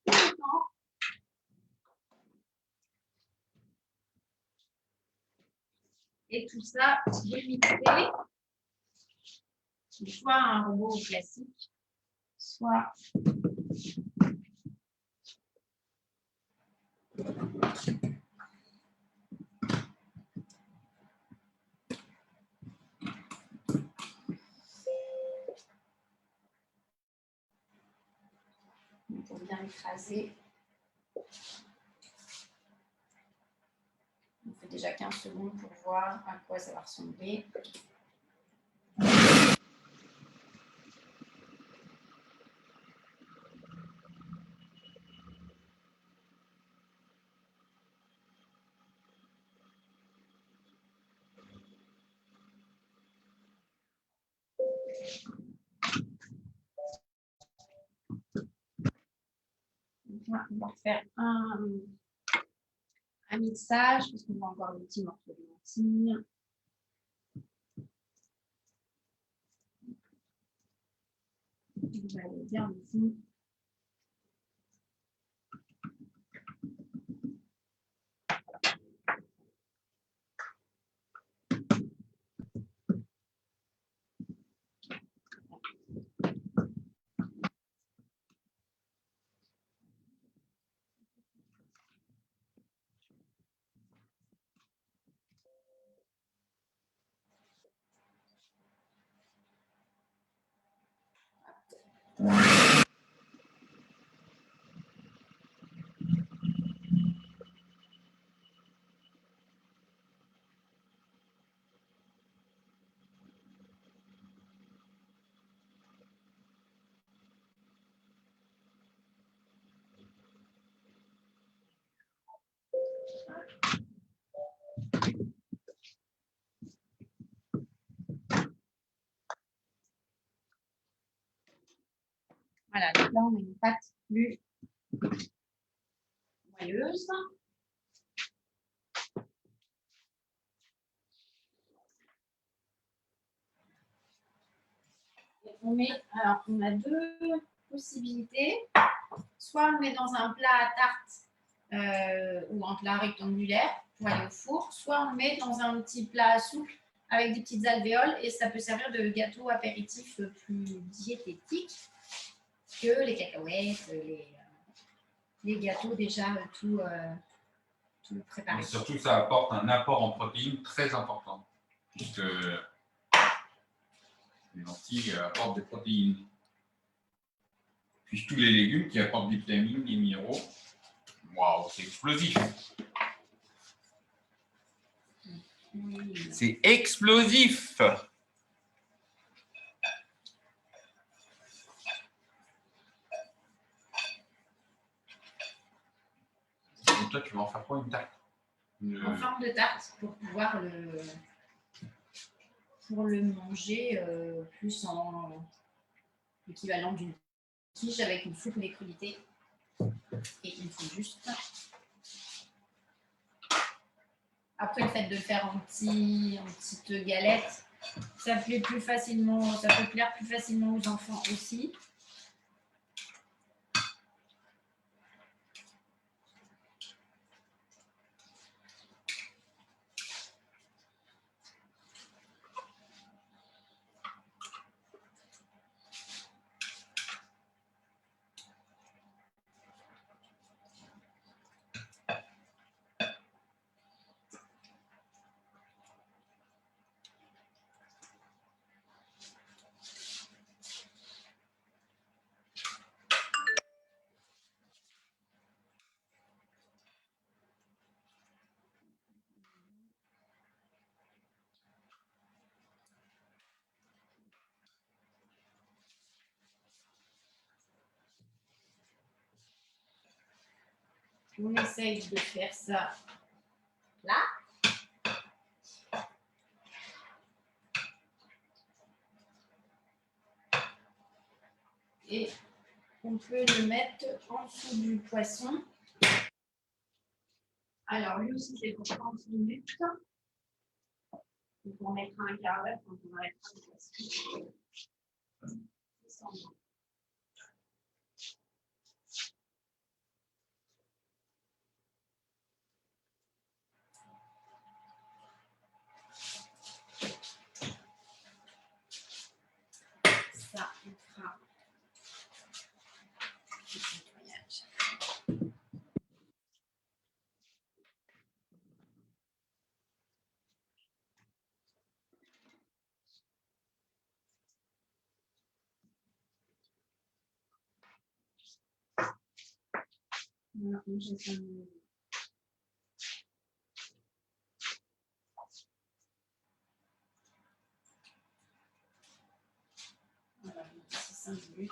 tout le temps. Et tout ça, je vais mixer. Soit un robot classique, soit pour bien écraser. On fait déjà 15 secondes pour voir à quoi ça va ressembler. Là, on va faire un mixage parce qu'on va encore des petits morceaux de lentilles. On va aller bien ici. Voilà, donc là, on a une pâte plus moelleuse. Alors, on a deux possibilités. Soit on le met dans un plat à tarte ou un plat rectangulaire pour aller au four, soit on le met dans un petit plat à soupe avec des petites alvéoles et ça peut servir de gâteau apéritif plus diététique que les cacahuètes, les gâteaux déjà tout préparés. Et surtout, ça apporte un apport en protéines très important, puisque les lentilles apportent des protéines. Puis tous les légumes qui apportent des vitamines, des minéraux. Waouh, c'est explosif. C'est explosif. Donc toi, tu vas en faire quoi, une tarte? En forme de tarte pour pouvoir le manger plus en équivalent d'une quiche avec une soupe d'électrolyté. Et il faut juste. Après, le fait de le faire en petites galettes, ça plaît plus facilement, ça peut plaire plus facilement aux enfants aussi. On essaye de faire ça là. Et on peut le mettre en dessous du poisson. Alors, lui aussi, c'est pour 30 minutes. Donc, on mettra un quart d'heure quand on va mettre le poisson. Ça, on fera le nettoyage. Voilà, on jette un... Voilà, 5 minutes.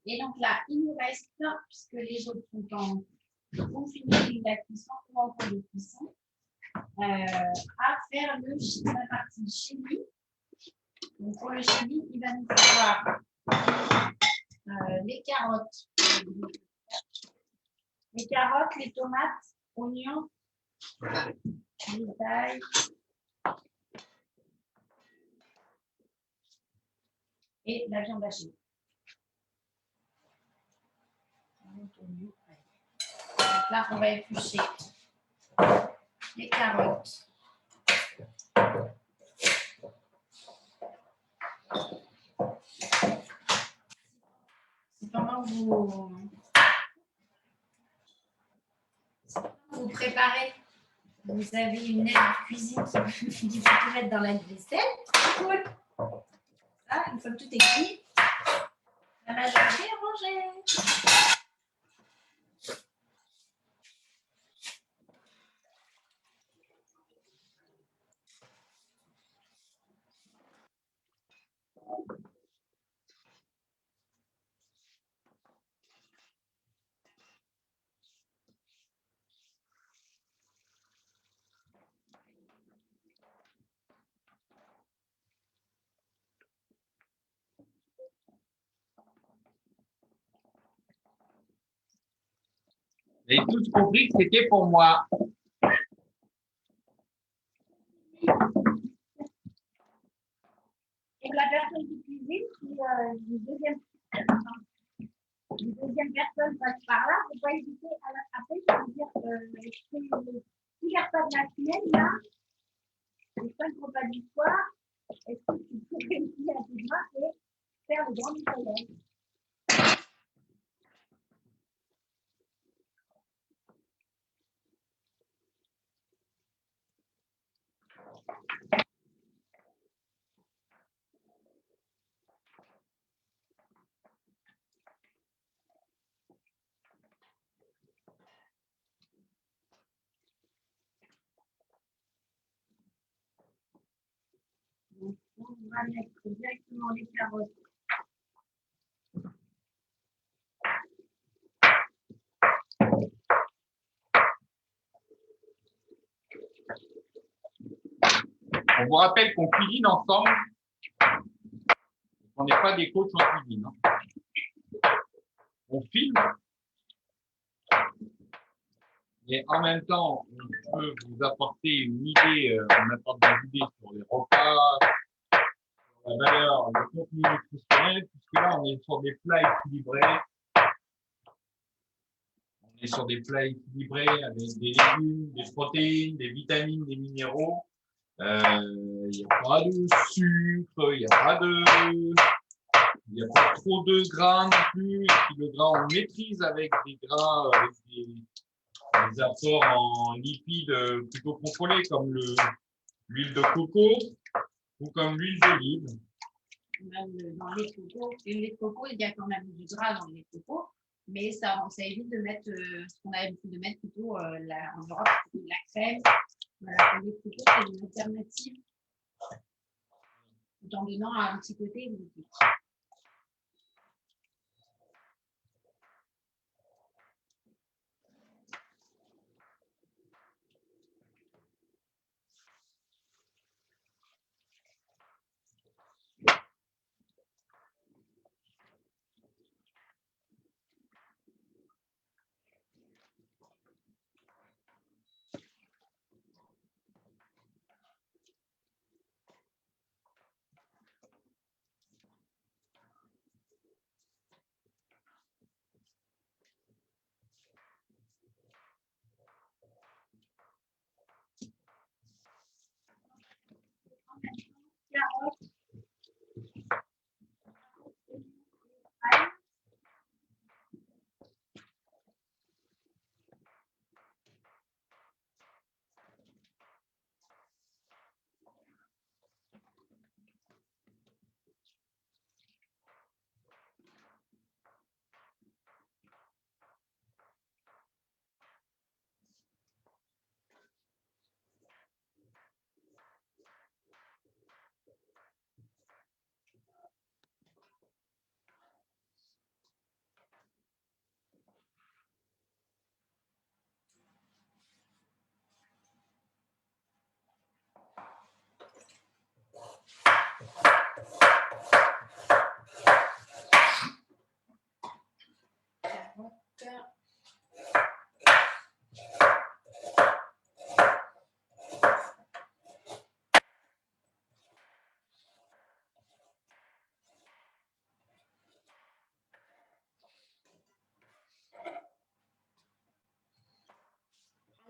Et donc là, il nous reste, puisque les autres ont fini la cuisson ou en cours de cuisson, à faire la partie chimie. Donc pour le chimie, il va nous falloir les carottes, les tomates, oignons, les tailles. Et la viande hachée. Donc là, on va éplucher les carottes. Pendant que vous préparez, vous avez une aide de cuisine qui peut mettre dans la vaisselle. Cool. Ça, une fois que tout est cuit, La majorité est rangée. Vous avez tous compris que c'était pour moi. Et la personne qui cuisine, si une deuxième personne passe par là, il ne faut pas hésiter à l'attraper. C'est-à-dire, si la repas de la semaine, là, les 5 repas du soir, est-ce que tu peux réussir à tes bras et faire le grand nettoyage? Donc, on va mettre directement les carottes. On vous rappelle qu'on cuisine ensemble. On n'est pas des coachs en cuisine. Hein. On filme. Et en même temps, on peut vous apporter une idée, on apporte des idées sur les repas, sur la valeur, le contenu nutritionnel, puisque là, on est sur des plats équilibrés. On est sur des plats équilibrés avec des légumes, des protéines, des vitamines, des minéraux. Il n'y a pas de sucre, il n'y a pas trop de gras non plus. Et puis le gras, on maîtrise avec des gras, avec des apports en lipides plutôt contrôlés, comme l'huile de coco ou comme l'huile d'olive. Même dans le lait de coco, il y a quand même du gras dans le lait de coco, mais ça évite de mettre ce qu'on a l'habitude de mettre plutôt en Europe, de la crème. Voilà, le lait de coco, c'est une alternative tout en donnant un petit côté glucidique.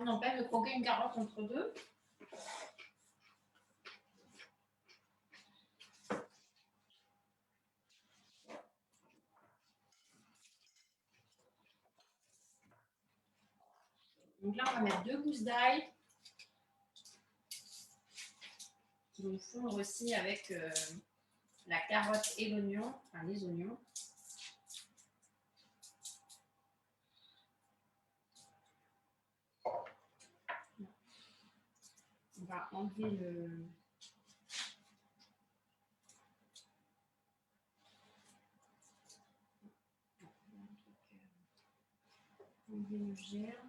On empêche de croquer une carotte entre deux. Donc là, on va mettre 2 gousses d'ail qui vont fondre aussi avec la carotte et l'oignon, enfin les oignons. va enlever le... enlever le germe.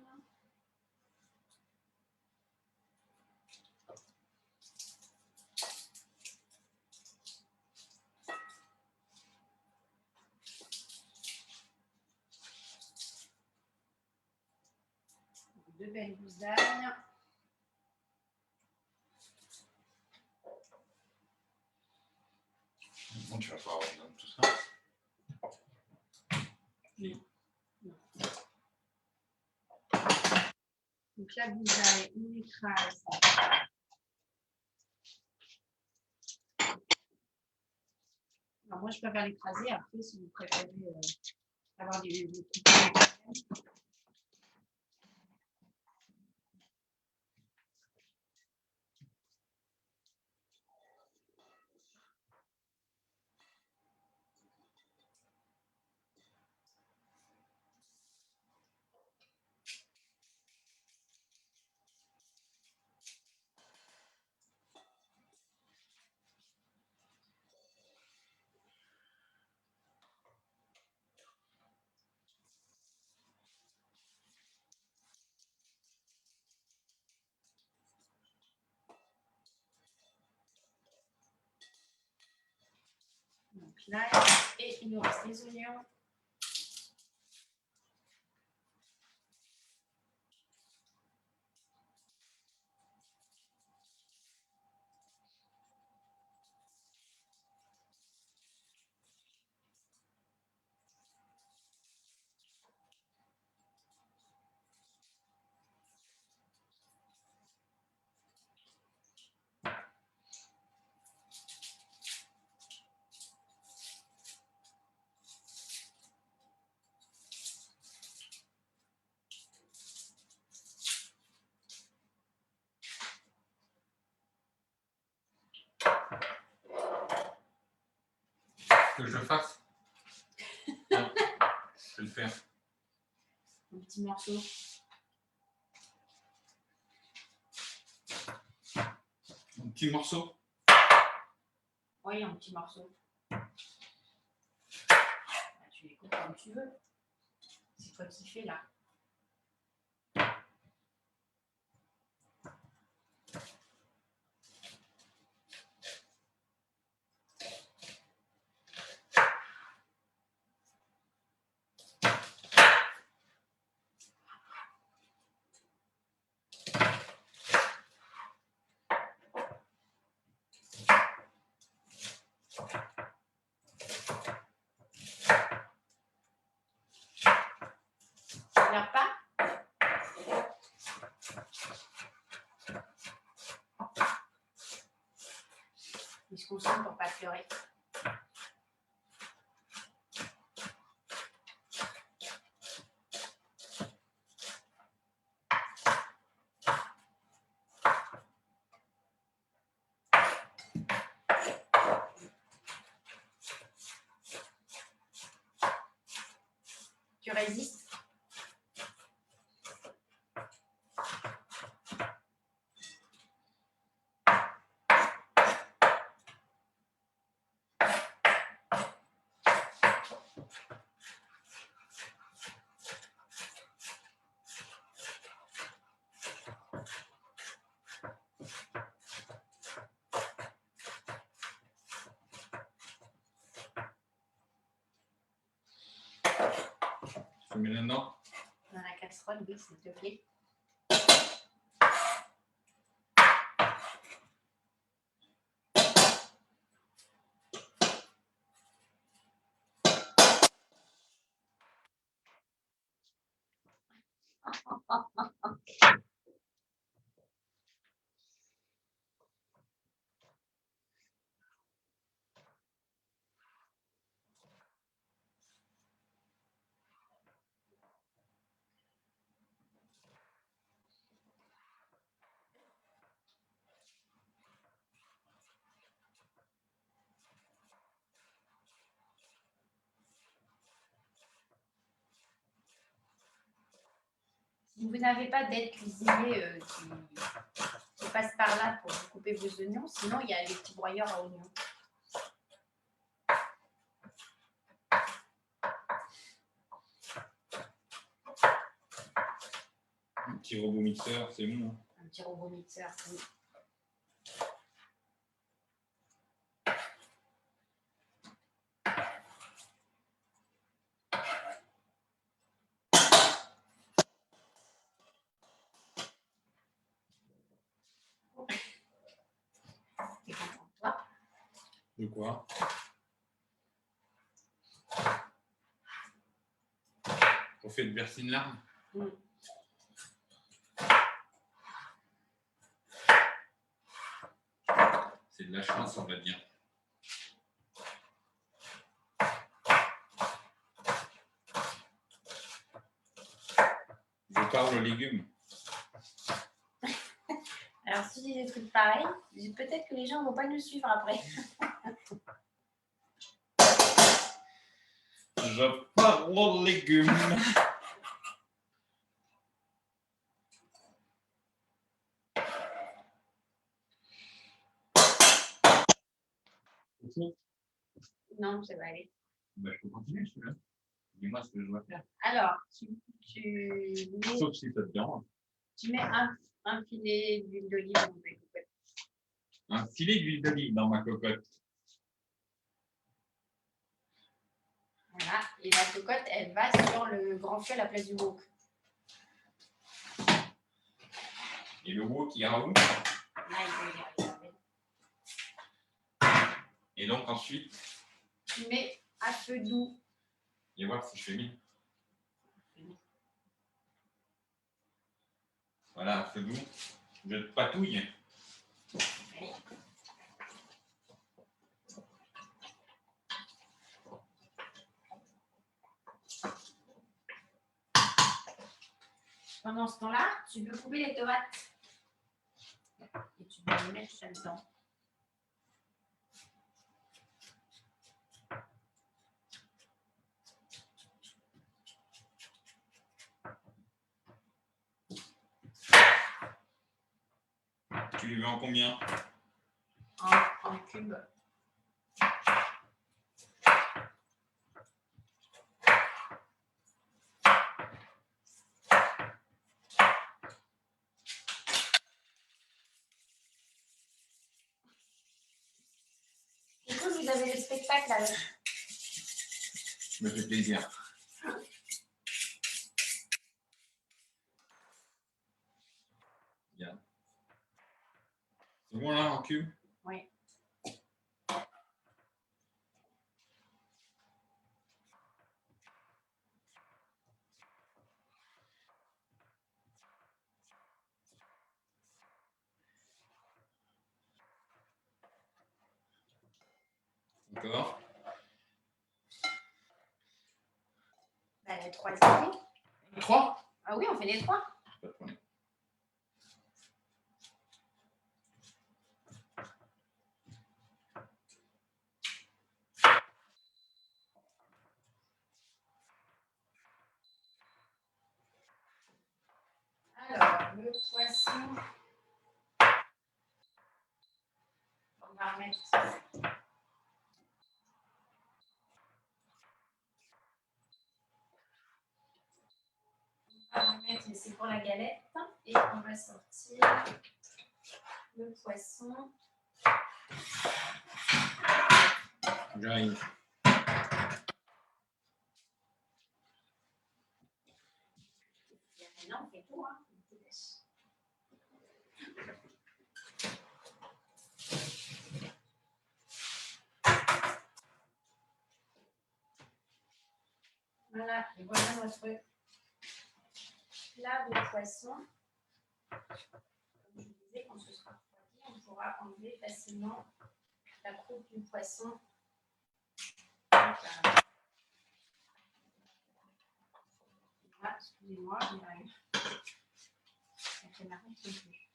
De belles goussailles. Bon, tu vas pas avoir besoin de tout ça. Donc la gousaille, on écrase. Alors moi, je préfère l'écraser. Après, si vous préférez avoir des petits points. Donc là, et il nous reste les oignons. Que je le fasse? Non, je vais le faire. Un petit morceau. Un petit morceau? Oui, un petit morceau. Tu les coupes comme tu veux. C'est toi qui fais là. Tu regardes pas? Il se concentre pour pas pleurer. Tu résistes? Je mets là-dedans. Dans la casserole, oui, s'il te plaît. Si vous n'avez pas d'aide cuisinier passe par là pour couper vos oignons. Sinon, il y a des petits broyeurs à oignons. Un petit robot mixeur, c'est bon. Un petit robot mixeur. Oui. T'es content de toi? De quoi? On fait de verser une larme? C'est de la chance, on va dire. Je parle aux légumes. Alors, si je dis des trucs pareils, peut-être que les gens ne vont pas nous suivre après. Je parle aux légumes. Non, ça va aller. Ben, je peux continuer, celui-là. Dis-moi ce que je dois faire. Alors, tu mets, Sauf si ça te dérange. tu mets un filet d'huile d'olive dans ta cocotte. Un filet d'huile d'olive dans ma cocotte. Voilà. Et la cocotte, elle va sur le grand feu à la place du wok. Et le wok, il ira où? Là, il faut y regarder. Et donc ensuite, Tu mets à feu doux. et voir si je fais bien. Voilà, c'est doux. Je te patouille. Oui. Pendant ce temps-là, tu peux couper les tomates. Et tu vas les mettre là-dedans. Tu les veux en combien? En cubes. Du coup, vous avez le spectacle alors. Me fait plaisir. Bien. C'est bon là en cube? Oui. D'accord. Bah, les 3 idées. 3? Ah oui, on fait les 3. Pas de problème. Alors, le poisson. On va remettre. On va remettre, mais c'est pour la galette. Et on va sortir le poisson. J'arrive. Non, on fait tout, hein. Voilà, et voilà notre plat de poisson. Comme je vous disais, quand ce sera refroidi, on pourra enlever facilement la croûte du poisson. Ah, excusez-moi, j'y arrive. La caméra ne tient plus.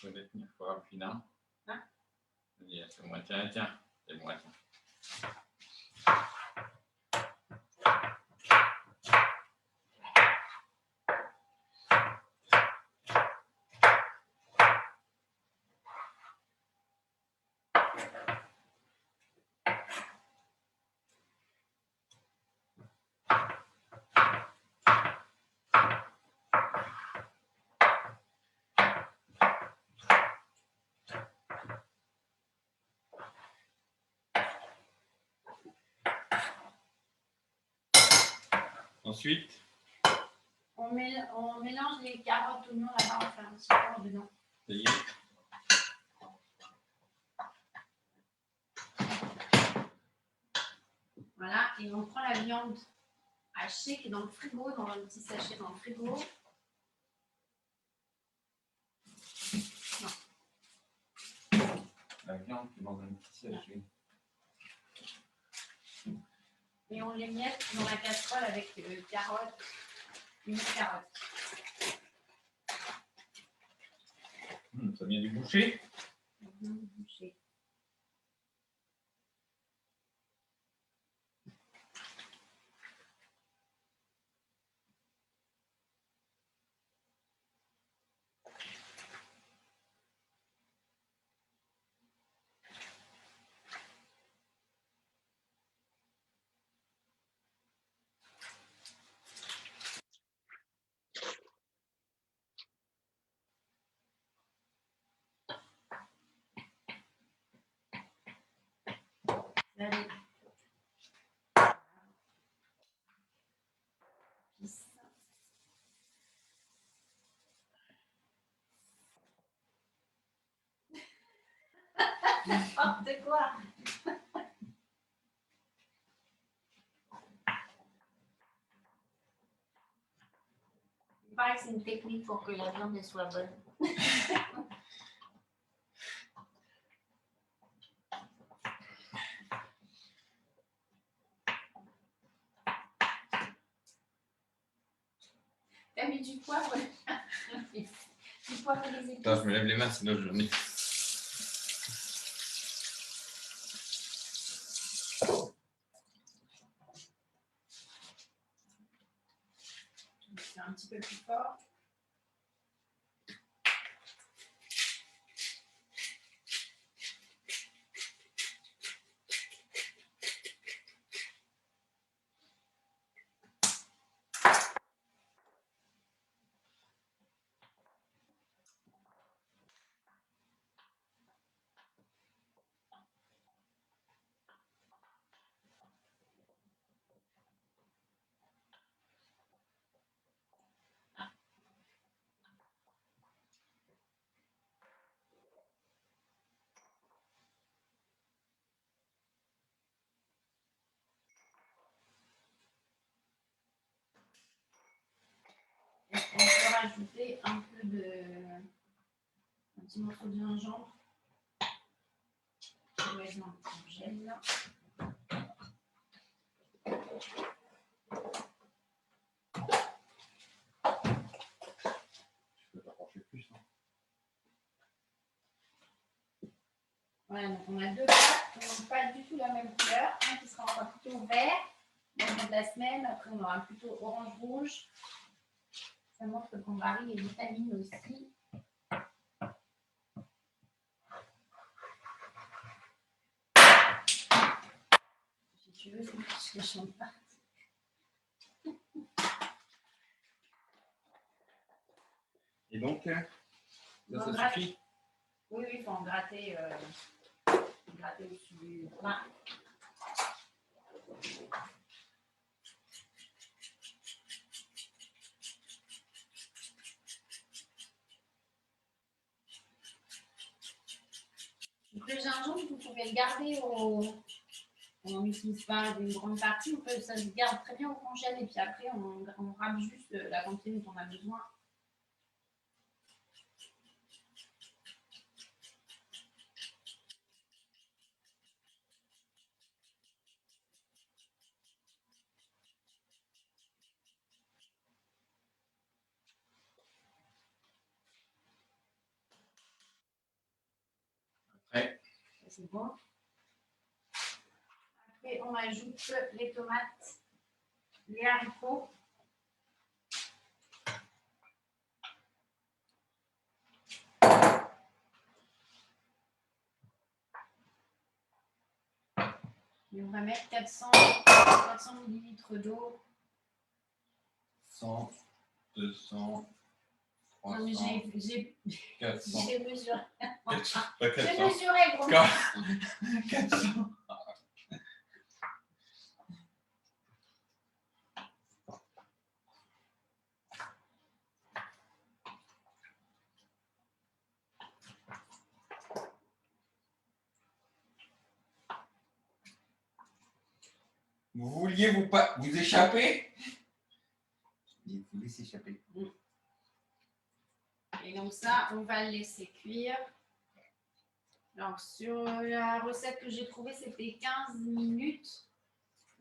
Je vais tenir pour un final. Hein? C'est moi, tiens. C'est moi, tiens. Ensuite, On mélange les carottes, oignons, là-bas, on fait un petit peu dedans. ça y est. Voilà, et on prend la viande hachée qui est dans le frigo, dans un petit sachet dans le frigo. La viande qui est dans un petit sachet. Et on les met dans la casserole avec carottes, une carotte. Ça vient du boucher. Boucher. Allez. N'importe quoi. Il paraît que c'est une technique pour que la viande soit bonne. T'as mis du poivre. Du poivre et des épices. Attends, je me lève les mains, sinon je mets. C'est un petit peu plus fort. On peut rajouter un petit morceau de gingembre. Je vais mettre dans le congèle là. Je peux t'approcher plus, non? Voilà, donc on a deux pâtes qui n'ont pas du tout la même couleur. Un qui sera encore plutôt vert au moment de la semaine. Après, on aura plutôt orange-rouge. Ça montre qu'on varie les vitamines aussi. Si tu veux, je ne chante pas. Et donc, ça suffit? Oui, il faut en gratter, gratter au-dessus du plat. Donc, le gingembre, vous pouvez le garder on n'utilise pas une grande partie, ça se garde très bien au congèle et puis après on râpe juste la quantité dont on a besoin. Ouais. C'est bon. Après on ajoute les tomates, les haricots. Et on va mettre 400 ml d'eau. 100, 200, 300, Non, mais j'ai 400. J'ai mesuré. 400. J'ai mesuré, gros. 400. Vous vouliez vous échapper? Il voulait s'échapper. Et donc ça, on va le laisser cuire. Donc sur la recette que j'ai trouvée, c'était 15 minutes.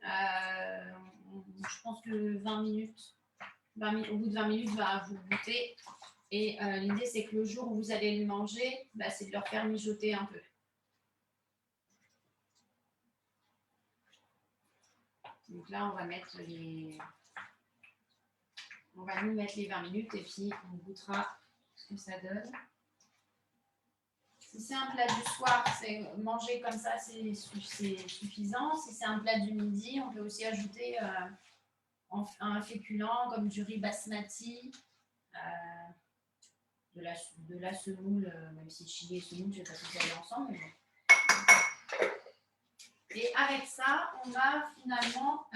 Je pense que 20 minutes, au bout de 20 minutes, va vous goûter. Et l'idée, c'est que le jour où vous allez le manger, c'est de leur faire mijoter un peu. Donc là, on va nous mettre les 20 minutes et puis on goûtera ce que ça donne. Si c'est un plat du soir, c'est manger comme ça, c'est suffisant. Si c'est un plat du midi, on peut aussi ajouter un féculent comme du riz basmati, de la semoule, même si chili et semoule, je ne sais pas si ça va ensemble. Mais... Et avec ça, on a finalement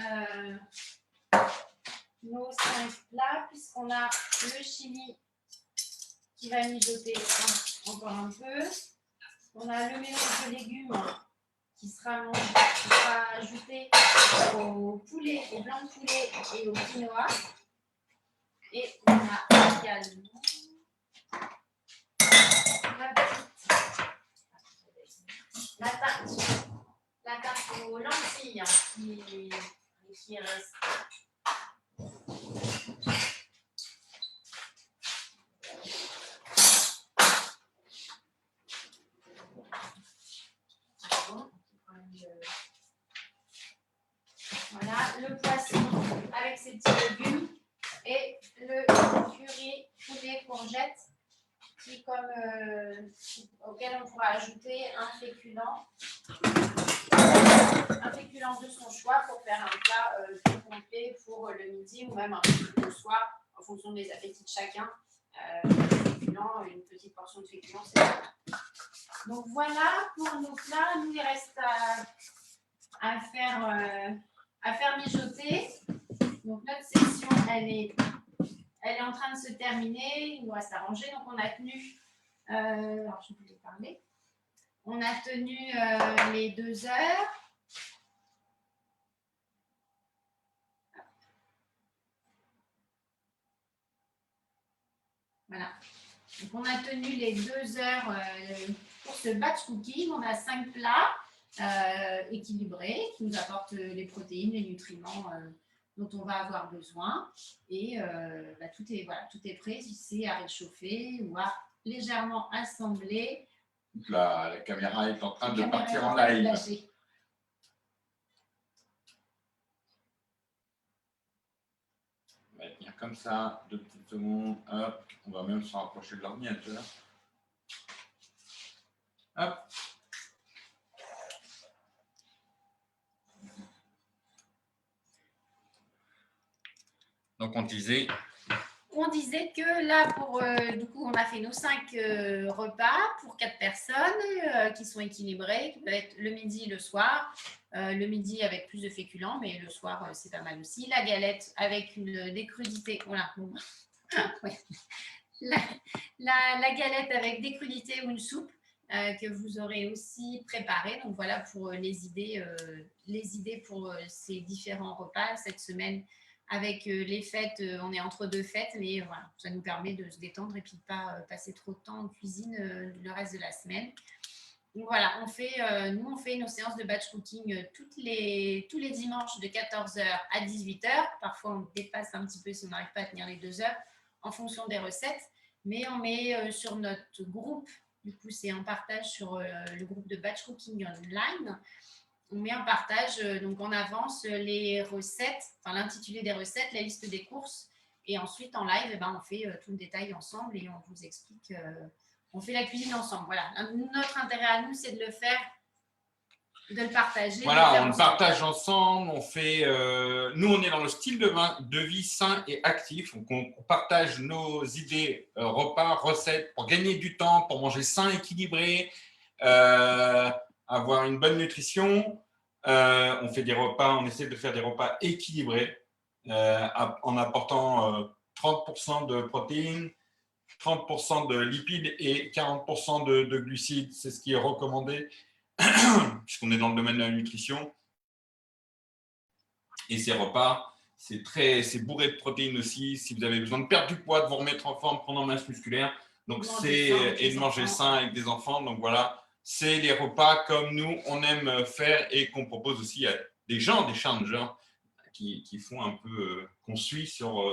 nos 5 plats, puisqu'on a le chili qui va mijoter encore un peu. On a le mélange de légumes qui sera ajouté au poulet, au blanc de poulet et au quinoa. Et on a également la tarte aux lentilles qui reste. Voilà, le poisson avec ses petits légumes et le curry poulet courgette auquel on pourra ajouter un féculent de son choix pour faire un plat plus complet pour le midi ou même un peu le soir en fonction des appétits de chacun. Une petite portion de féculent, c'est bon. Donc voilà pour nos plats. Nous, il reste à faire mijoter. Donc notre session, elle est en train de se terminer. Il nous reste à ranger. Donc on a tenu, alors je voulais parler. On a tenu les 2 heures. Voilà. Donc on a tenu les 2 heures pour ce batch cooking. On a 5 plats équilibrés qui nous apportent les protéines, les nutriments dont on va avoir besoin. Et tout est prêt. C'est à réchauffer ou à légèrement assembler. La caméra est en train de partir en live. On va tenir comme ça, 2 petites secondes. Hop, on va même se rapprocher de l'ordinateur. Hop. Donc on disait que là, du coup, on a fait nos 5 repas pour 4 personnes qui sont équilibrés, qui peuvent être le midi et le soir. Le midi avec plus de féculents, mais le soir, c'est pas mal aussi. La galette avec des crudités. Voilà. Ouais. La galette avec des crudités ou une soupe que vous aurez aussi préparée. Donc voilà pour les idées pour ces différents repas cette semaine. Avec les fêtes, on est entre 2 fêtes, mais voilà, ça nous permet de se détendre et puis de ne pas passer trop de temps en cuisine le reste de la semaine. Donc voilà, on fait nos séances de batch cooking tous les dimanches de 14h à 18h. Parfois, on dépasse un petit peu si on n'arrive pas à tenir les 2 heures en fonction des recettes. Mais on met sur notre groupe, du coup, c'est un partage sur le groupe de batch cooking online. On met en partage, donc on avance les recettes, enfin l'intitulé des recettes, la liste des courses. Et ensuite, en live, on fait tout le détail ensemble et on vous explique, on fait la cuisine ensemble. Voilà. Notre intérêt à nous, c'est de le faire, de le partager. Voilà, on le partage ensemble. On fait, nous, on est dans le style de vie sain et actif. Donc, on partage nos idées, repas, recettes pour gagner du temps, pour manger sain, équilibré, avoir une bonne nutrition. On fait des repas, on essaie de faire des repas équilibrés en apportant 30% de protéines, 30% de lipides et 40% de glucides. C'est ce qui est recommandé puisqu'on est dans le domaine de la nutrition. Et ces repas, c'est bourré de protéines aussi. Si vous avez besoin de perdre du poids, de vous remettre en forme, prendre en masse musculaire, donc et de manger sain avec des enfants. Donc voilà, c'est les repas comme nous, on aime faire et qu'on propose aussi à des challengers qui font un peu, qu'on suit sur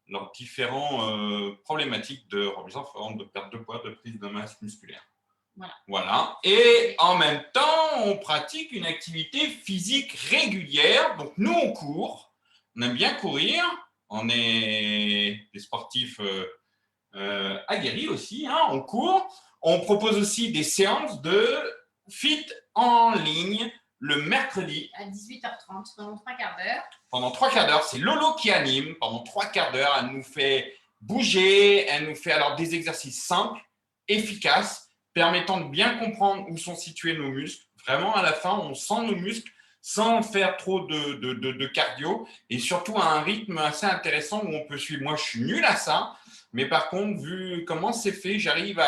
leurs différents problématiques de remise en forme, de perte de poids, de prise de masse musculaire. Voilà. Et en même temps, on pratique une activité physique régulière. Donc, nous, on court. On aime bien courir. On est des sportifs aguerris aussi. Hein, on court. On propose aussi des séances de fit en ligne le mercredi. À 18h30, pendant 3 quarts d'heure. Pendant 3 quarts d'heure, c'est Lolo qui anime. Pendant 3 quarts d'heure, elle nous fait bouger. Elle nous fait alors des exercices simples, efficaces, permettant de bien comprendre où sont situés nos muscles. Vraiment, à la fin, on sent nos muscles sans faire trop de cardio et surtout à un rythme assez intéressant où on peut suivre. Moi, je suis nul à ça, mais par contre, vu comment c'est fait, j'arrive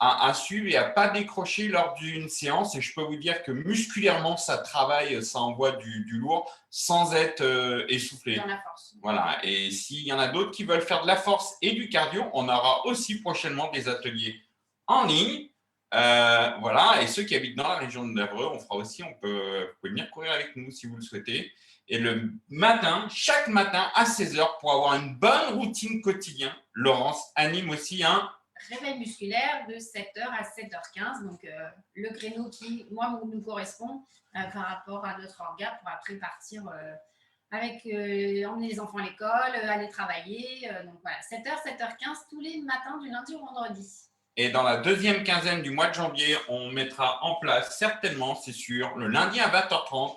à suivre et à ne pas décrocher lors d'une séance. Et je peux vous dire que musculairement, ça travaille, ça envoie du lourd sans être essoufflé. Dans la force. Voilà. Et s'il y en a d'autres qui veulent faire de la force et du cardio, on aura aussi prochainement des ateliers en ligne. Voilà. Et ceux qui habitent dans la région de Navreux, on fera aussi, vous pouvez venir courir avec nous si vous le souhaitez. Et le matin, chaque matin à 16h, pour avoir une bonne routine quotidienne, Laurence anime aussi un réveil musculaire de 7h à 7h15. Donc, le créneau qui, moi, nous correspond par rapport à notre orga pour après partir emmener les enfants à l'école, aller travailler. Donc, voilà, 7h, 7h15 tous les matins du lundi au vendredi. Et dans la deuxième quinzaine du mois de janvier, on mettra en place certainement, c'est sûr, le lundi à 20h30,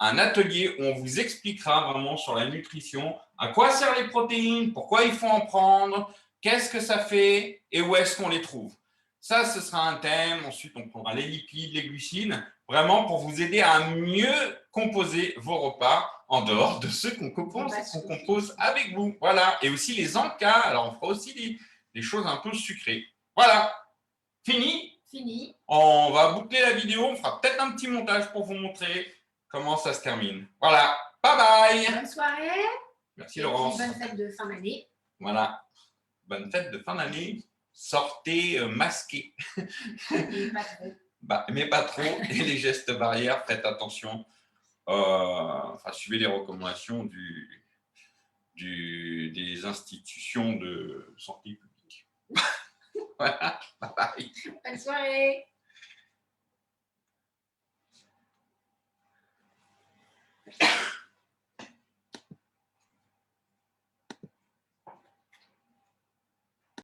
un atelier où on vous expliquera vraiment sur la nutrition, à quoi servent les protéines, pourquoi il faut en prendre, qu'est-ce que ça fait et où est-ce qu'on les trouve. Ça, ce sera un thème. Ensuite, on prendra les lipides, les glucides, vraiment pour vous aider à mieux composer vos repas en dehors de ceux qu'on compose avec vous. Voilà. Et aussi les encas. Alors, on fera aussi des choses un peu sucrées. Voilà. Fini. On va boucler la vidéo. On fera peut-être un petit montage pour vous montrer comment ça se termine. Voilà. Bye bye. Bonne soirée. Merci Laurence. Bonne fête de fin d'année. Voilà. Bonne fête de fin d'année. Sortez masqués. Mais pas trop. Mais pas trop. Et les gestes barrières, faites attention. Suivez les recommandations des institutions de santé publique. Voilà. Bye bye. Bonne soirée.